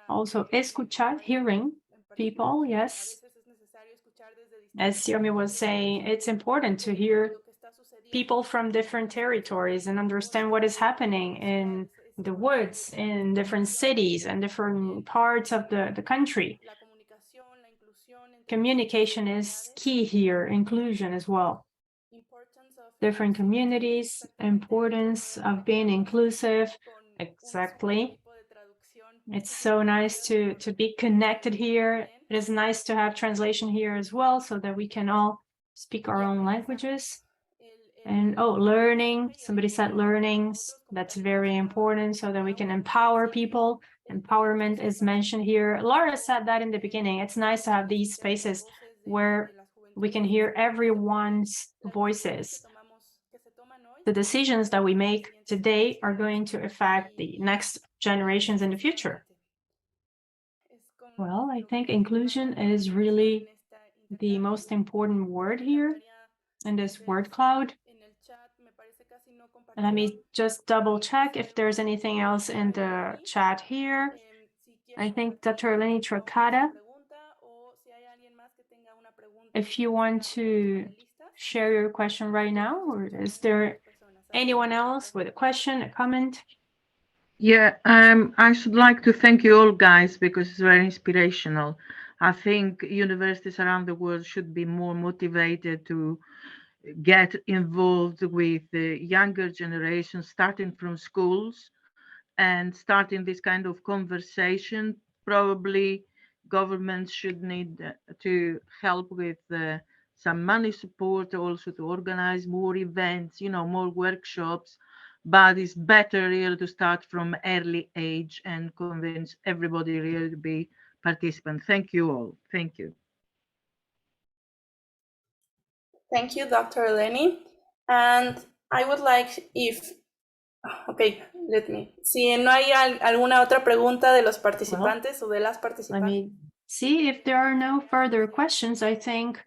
Speaker 3: Also, escuchar, hearing people, yes. As Xiaomi was saying, it's important to hear people from different territories and understand what is happening in the woods, in different cities and different parts of the country. Communication is key here, inclusion as well. Different communities, importance of being inclusive, exactly. It's so nice to be connected here. It is nice to have translation here as well so that we can all speak our own languages. And learning, somebody said learnings, that's very important so that we can empower people. Empowerment is mentioned here. Laura said that in the beginning. It's nice to have these spaces where we can hear everyone's voices. The decisions that we make today are going to affect the next generations in the future. Well, I think inclusion is really the most important word here in this word cloud. Let me just double check if there's anything else in the chat here. I think Dr. Eleni Trocada, if you want to share your question right now, or is there anyone else with a question, a comment?
Speaker 7: Yeah, I should like to thank you all, guys, because it's very inspirational. I think universities around the world should be more motivated to get involved with the younger generation, starting from schools and starting this kind of conversation. Probably governments should need to help with some money support, also to organize more events, more workshops. But it's better really to start from early age and convince everybody really to be participant. Thank you all. Thank you.
Speaker 1: Thank you, Dr. Eleni. And I would like if ok, let me. Si no hay alguna otra pregunta de los participantes o de las participantes.
Speaker 3: Let me see if there are no further questions. I think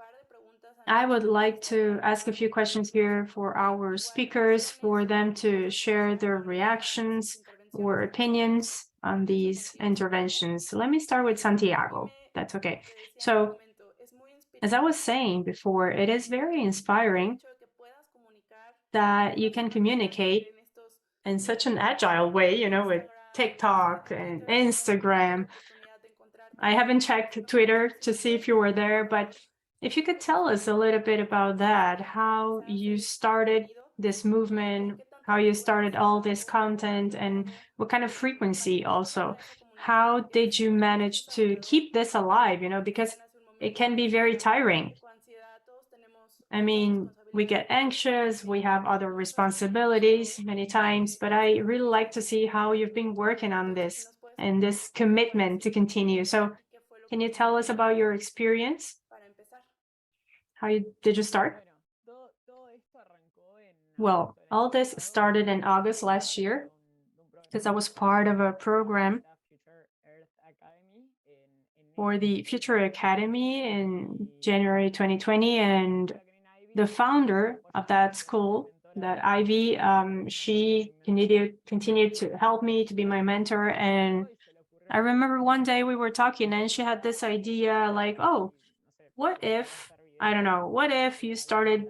Speaker 3: I would like to ask a few questions here for our speakers, for them to share their reactions or opinions on these interventions. So let me start with Santiago. That's okay. So, as I was saying before, it is very inspiring that you can communicate in such an agile way, with TikTok and Instagram. I haven't checked Twitter to see if you were there, but if you could tell us a little bit about that, how you started this movement, how you started all this content, and what kind of frequency also. How did you manage to keep this alive, because it can be very tiring. I mean, we get anxious, we have other responsibilities many times, but I really like to see how you've been working on this and this commitment to continue. So can you tell us about your experience? Did you start? Well, all this started in August last year because I was part of a program for the Future Academy in January 2020, and the founder of that school, that Ivy, she continued to help me, to be my mentor. And I remember one day we were talking and she had this idea like, oh, what if you started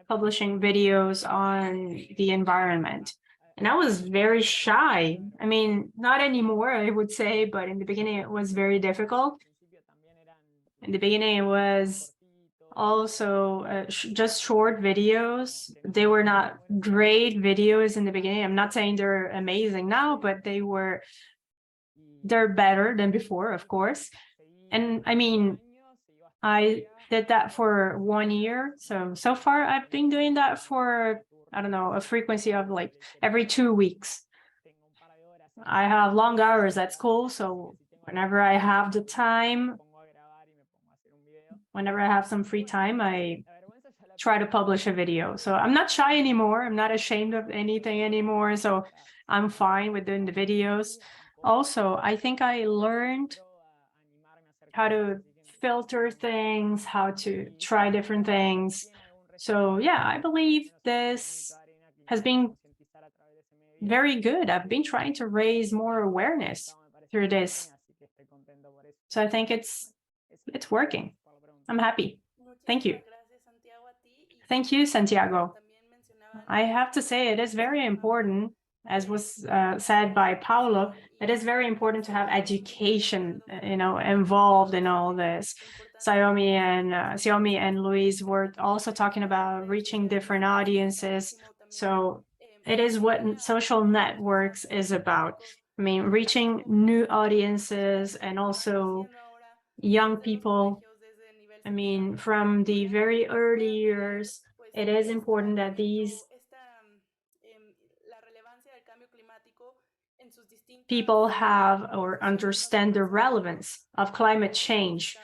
Speaker 3: publishing videos on the environment? And I was very shy. I mean, not anymore, I would say, but in the beginning it was very difficult. In the beginning it was also just short videos. They were not great videos in the beginning. I'm not saying they're amazing now, but they're better than before, of course. And I mean, I did that for 1 year. So far I've been doing that for, I don't know, a frequency of like every 2 weeks. I have long hours at school, so whenever I have the time, whenever I have some free time, I try to publish a video. So I'm not shy anymore. I'm not ashamed of anything anymore. So I'm fine with doing the videos. Also, I think I learned how to filter things, how to try different things. So yeah, I believe this has been very good. I've been trying to raise more awareness through this. So I think it's working. I'm happy. Thank you. Thank you, Santiago. I have to say it is very important, as was said by Paulo, it is very important to have education, involved in all this. Xiaomi and Luis were also talking about reaching different audiences. So it is what social networks is about. I mean, reaching new audiences and also young people. I mean, from the very early years, it is important that these people have or understand the relevance of climate change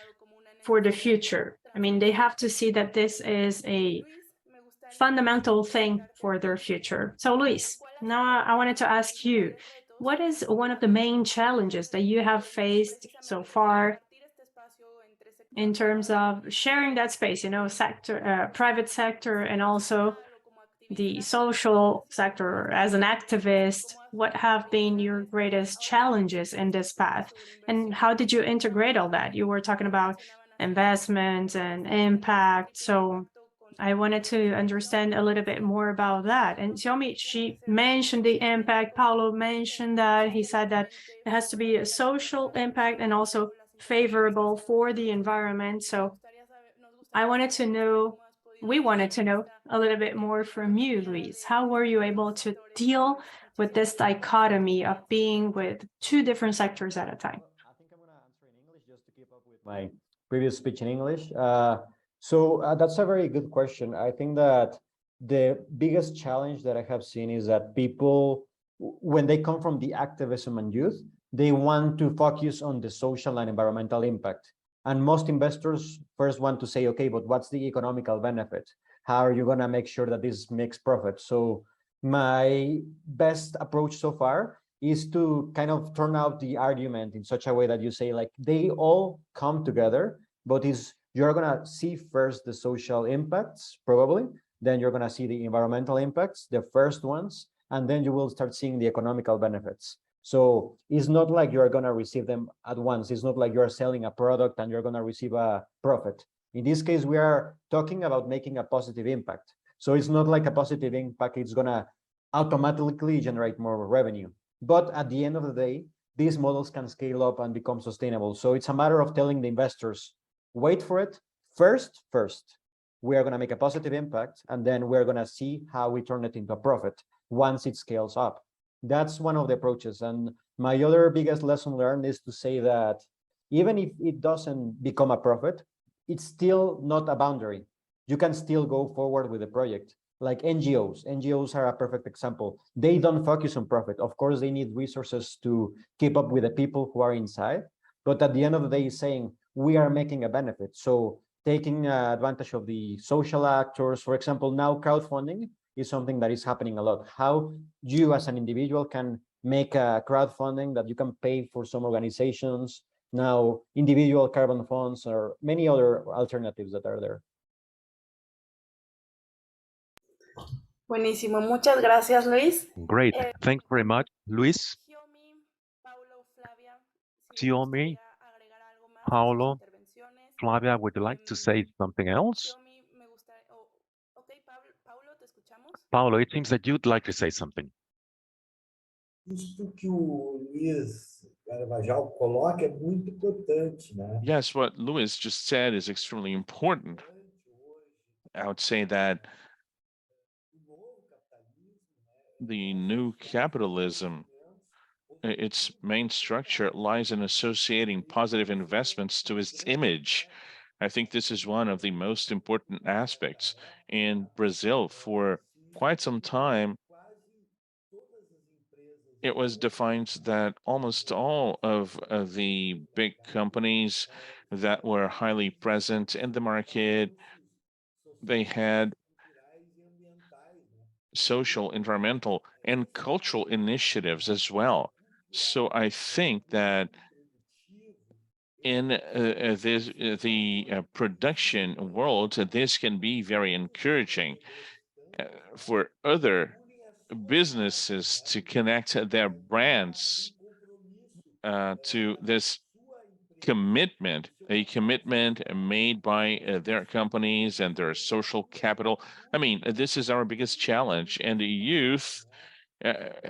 Speaker 3: for the future. I mean, they have to see that this is a fundamental thing for their future. So Luis, now I wanted to ask you, what is one of the main challenges that you have faced so far in terms of sharing that space, private sector and also the social sector as an activist? What have been your greatest challenges in this path? And how did you integrate all that? You were talking about investments and impact. So I wanted to understand a little bit more about that. And Xiaomi, she mentioned the impact. Paulo mentioned that. He said that it has to be a social impact and also favorable for the environment. So we wanted to know a little bit more from you, Luis. How were you able to deal with this dichotomy of being with two different sectors at a time?
Speaker 5: I think I'm going to answer in English just to keep up with my previous speech in English. That's a very good question. I think that the biggest challenge that I have seen is that people, when they come from the activism and youth, they want to focus on the social and environmental impact. And most investors first want to say, okay, but what's the economical benefit? How are you going to make sure that this makes profit? So my best approach so far is to kind of turn out the argument in such a way that you say, like, they all come together, but you're going to see first the social impacts, probably, then you're going to see the environmental impacts, the first ones, and then you will start seeing the economical benefits. So it's not like you're going to receive them at once. It's not like you're selling a product and you're going to receive a profit. In this case, we are talking about making a positive impact. So it's not like a positive impact, it's going to automatically generate more revenue. But at the end of the day, these models can scale up and become sustainable. So it's a matter of telling the investors, wait for it. First, we are going to make a positive impact, and then we're going to see how we turn it into a profit once it scales up. That's one of the approaches. And my other biggest lesson learned is to say that even if it doesn't become a profit, it's still not a boundary. You can still go forward with the project. Like NGOs are a perfect example. They don't focus on profit. Of course, they need resources to keep up with the people who are inside. But at the end of the day, saying we are making a benefit. So taking advantage of the social actors, for example, now crowdfunding is something that is happening a lot. How you as an individual can make a crowdfunding that you can pay for some organizations, now individual carbon funds, or many other alternatives that are there.
Speaker 1: Buenísimo, muchas gracias, Luis.
Speaker 2: Great. Thanks very much, Luis. Xiaomi, Paulo, Flavia, would you like to say something else? Paulo, it seems that you'd like to say something.
Speaker 8: Isto que o Luiz Carvajal coloca é muito importante, né?
Speaker 6: Yes, what Luis just said is extremely important. I would say that the new capitalism, its main structure lies in associating positive investments to its image. I think this is one of the most important aspects. In Brazil, for quite some time, it was defined that almost all of the big companies that were highly present in the market, they had social, environmental, and cultural initiatives as well. So I think that in the production world, this can be very encouraging for other businesses to connect their brands to this commitment, a commitment made by their companies and their social capital. I mean, this is our biggest challenge, and the youth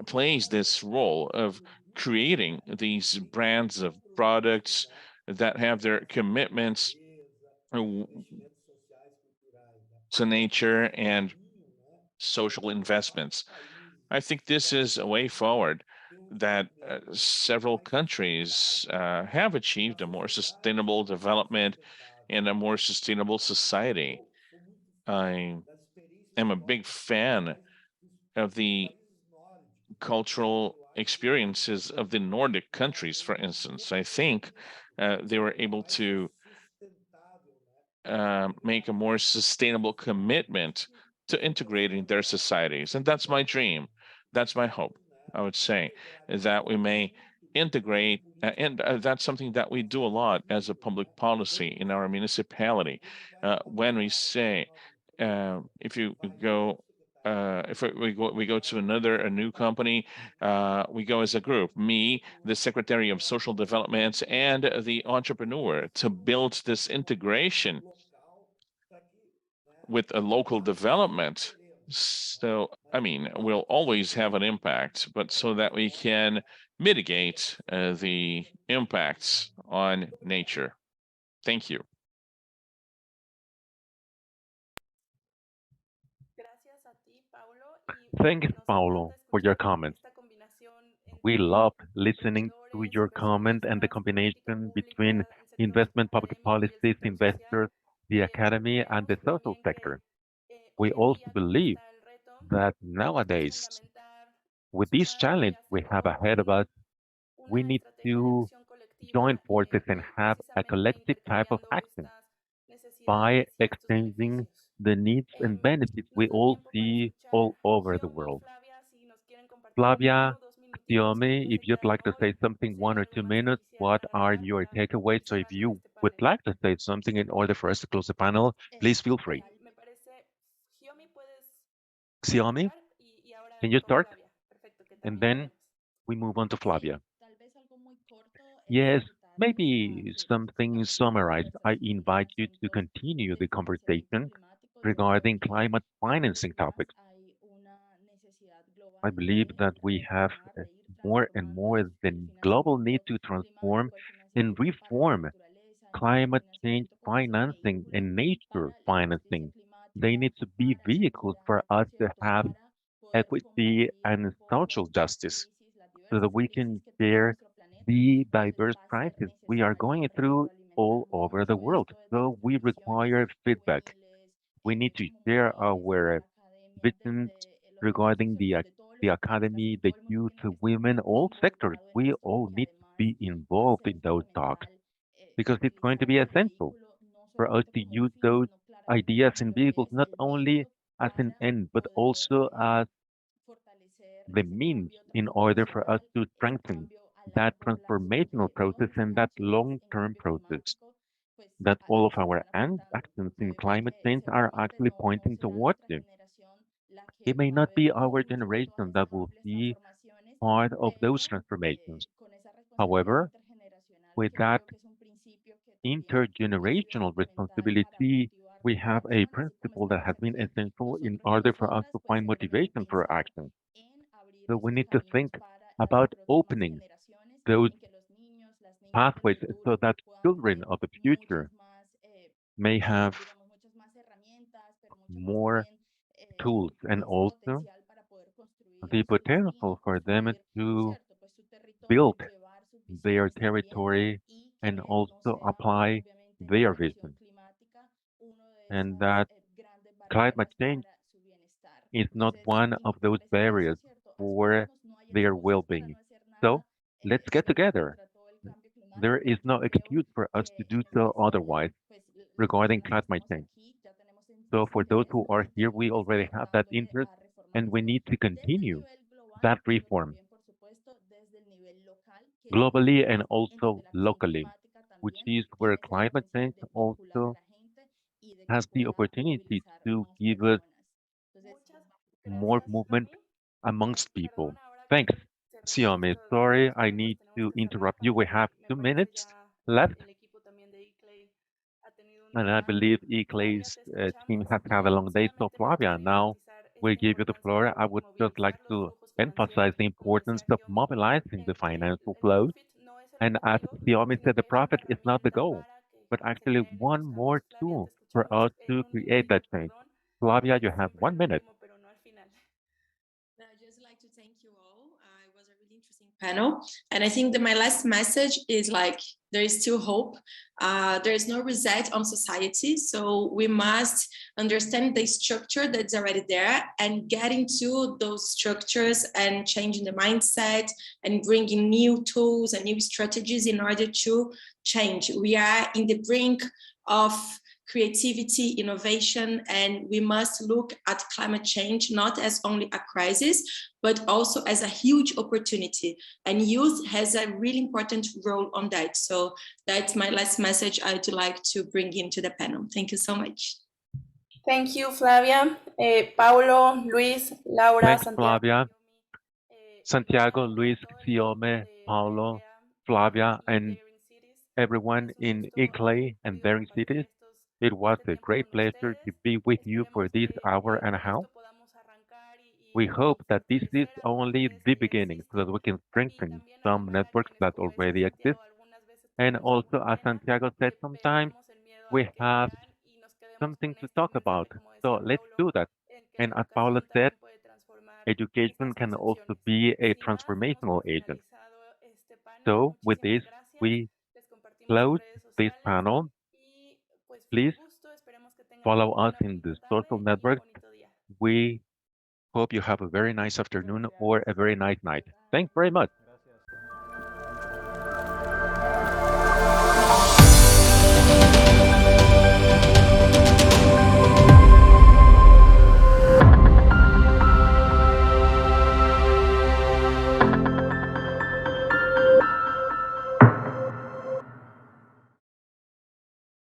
Speaker 6: plays this role of creating these brands of products that have their commitments to nature and social investments. I think this is a way forward that several countries have achieved a more sustainable development and a more sustainable society. I am a big fan of the cultural experiences of the Nordic countries, for instance. I think they were able to make a more sustainable commitment to integrating their societies. And that's my dream. That's my hope. I would say, is that we may integrate, and that's something that we do a lot as a public policy in our municipality. When we say, if you go, if we go to a new company, we go as a group, me, the Secretary of Social Development, and the entrepreneur to build this integration with a local development. So, I mean, we'll always have an impact, but so that we can mitigate the impacts on nature. Thank you.
Speaker 2: Thanks, Paulo, for your comments. We love listening to your comment and the combination between investment public policies, investors, the academy, and the social sector. We also believe that nowadays, with this challenge we have ahead of us, we need to join forces and have a collective type of action by exchanging the needs and benefits we all see all over the world. Flavia, Xiome, if you'd like to say something 1 or 2 minutes, what are your takeaways? So if you would like to say something in order for us to close the panel, please feel free. Xiome, can you start? And then we move on to Flavia. Yes, maybe something summarized. I invite you to continue the conversation regarding climate financing topics. I believe that we have more and more than global need to transform and reform climate change financing and nature financing. They need to be vehicles for us to have equity and social justice so that we can share the diverse crises we are going through all over the world. So we require feedback. We need to share our visions regarding the academy, the youth, the women, all sectors. We all need to be involved in those talks because it's going to be essential for us to use those ideas and vehicles not only as an end, but also as the means in order for us to strengthen that transformational process and that long-term process that all of our actions in climate change are actually pointing towards it. It may not be our generation that will see part of those transformations. However, with that intergenerational responsibility, we have a principle that has been essential in order for us to find motivation for action. So we need to think about opening those pathways so that children of the future may have more tools and also the potential for them to build their territory and also apply their vision. And that climate change is not one of those barriers for their well-being. So let's get together. There is no excuse for us to do so otherwise regarding climate change. So for those who are here, we already have that interest and we need to continue that reform globally and also locally, which is where climate change also has the opportunity to give us more movement amongst people. Thanks, Xiaomi. Sorry, I need to interrupt you. We have 2 minutes left, and I believe eClay's team has had a long day. So, Flavia, now we give you the floor. I would just like to emphasize the importance of mobilizing the financial flows. And as Xiaomi said, the profit is not the goal, but actually one more tool for us to create that change. Flavia, you have 1 minute.
Speaker 4: I'd just like to thank you all. It was a really interesting panel. And I think that my last message is like, there is still hope. There is no reset on society. So we must understand the structure that's already there and get into those structures and changing the mindset and bringing new tools and new strategies in order to change. We are in the brink of creativity, innovation, and we must look at climate change not as only a crisis, but also as a huge opportunity. And youth has a really important role on that. So that's my last message I'd like to bring into the panel. Thank you so much.
Speaker 1: Thank you, Flavia. Paulo, Luis, Laura,
Speaker 2: Thanks,
Speaker 1: Santiago,
Speaker 2: Flavia, Santiago,
Speaker 1: everyone,
Speaker 2: Luis,
Speaker 1: todo el equipo
Speaker 2: Siome,
Speaker 1: de
Speaker 2: Paulo,
Speaker 1: Berea
Speaker 2: Flavia,
Speaker 1: y
Speaker 2: and
Speaker 1: Daring Cities.
Speaker 2: everyone
Speaker 1: Es un
Speaker 2: in
Speaker 1: gusto haber
Speaker 2: Ickley and
Speaker 1: podido
Speaker 2: Daring
Speaker 1: compartir
Speaker 2: Cities. It was
Speaker 1: este
Speaker 2: a
Speaker 1: tiempo
Speaker 2: great
Speaker 1: con
Speaker 2: pleasure
Speaker 1: ustedes.
Speaker 2: to be with you for
Speaker 1: Esperemos
Speaker 2: this
Speaker 1: que
Speaker 2: hour and a
Speaker 1: con
Speaker 2: half.
Speaker 1: esto podamos arrancar
Speaker 2: We
Speaker 1: y
Speaker 2: hope that this is
Speaker 1: fortalecer algunas
Speaker 2: only
Speaker 1: redes
Speaker 2: the
Speaker 1: que ya
Speaker 2: beginning so that
Speaker 1: existen
Speaker 2: we can
Speaker 1: y
Speaker 2: strengthen
Speaker 1: también
Speaker 2: some
Speaker 1: animar a
Speaker 2: networks
Speaker 1: quienes,
Speaker 2: that
Speaker 1: como decía
Speaker 2: already exist.
Speaker 1: Santiago, algunas veces
Speaker 2: And
Speaker 1: tenemos un
Speaker 2: also,
Speaker 1: poco
Speaker 2: as
Speaker 1: pena,
Speaker 2: Santiago said, sometimes
Speaker 1: perdemos el miedo
Speaker 2: we
Speaker 1: al que
Speaker 2: have
Speaker 1: dirán y nos quedemos
Speaker 2: something
Speaker 1: con
Speaker 2: to
Speaker 1: este
Speaker 2: talk about.
Speaker 1: mensaje, como
Speaker 2: So
Speaker 1: decía
Speaker 2: let's
Speaker 1: Paulo,
Speaker 2: do that.
Speaker 1: en que la
Speaker 2: And as Paula
Speaker 1: educación
Speaker 2: said,
Speaker 1: también puede transformar
Speaker 2: education
Speaker 1: estas
Speaker 2: can also
Speaker 1: concepciones.
Speaker 2: be a
Speaker 1: Sin más, damos
Speaker 2: transformational
Speaker 1: por
Speaker 2: agent.
Speaker 1: finalizado este panel.
Speaker 2: So with
Speaker 1: Muchísimas
Speaker 2: this,
Speaker 1: gracias.
Speaker 2: we
Speaker 1: Les compartimos en
Speaker 2: close
Speaker 1: redes
Speaker 2: this
Speaker 1: sociales
Speaker 2: panel.
Speaker 1: y pues fue un
Speaker 2: Please
Speaker 1: gusto. Esperemos que tengan
Speaker 2: follow us
Speaker 1: una
Speaker 2: in
Speaker 1: bonita
Speaker 2: the social
Speaker 1: tarde y un
Speaker 2: network.
Speaker 1: bonito día.
Speaker 2: We hope you have a very nice afternoon or a very nice night. Thanks very much.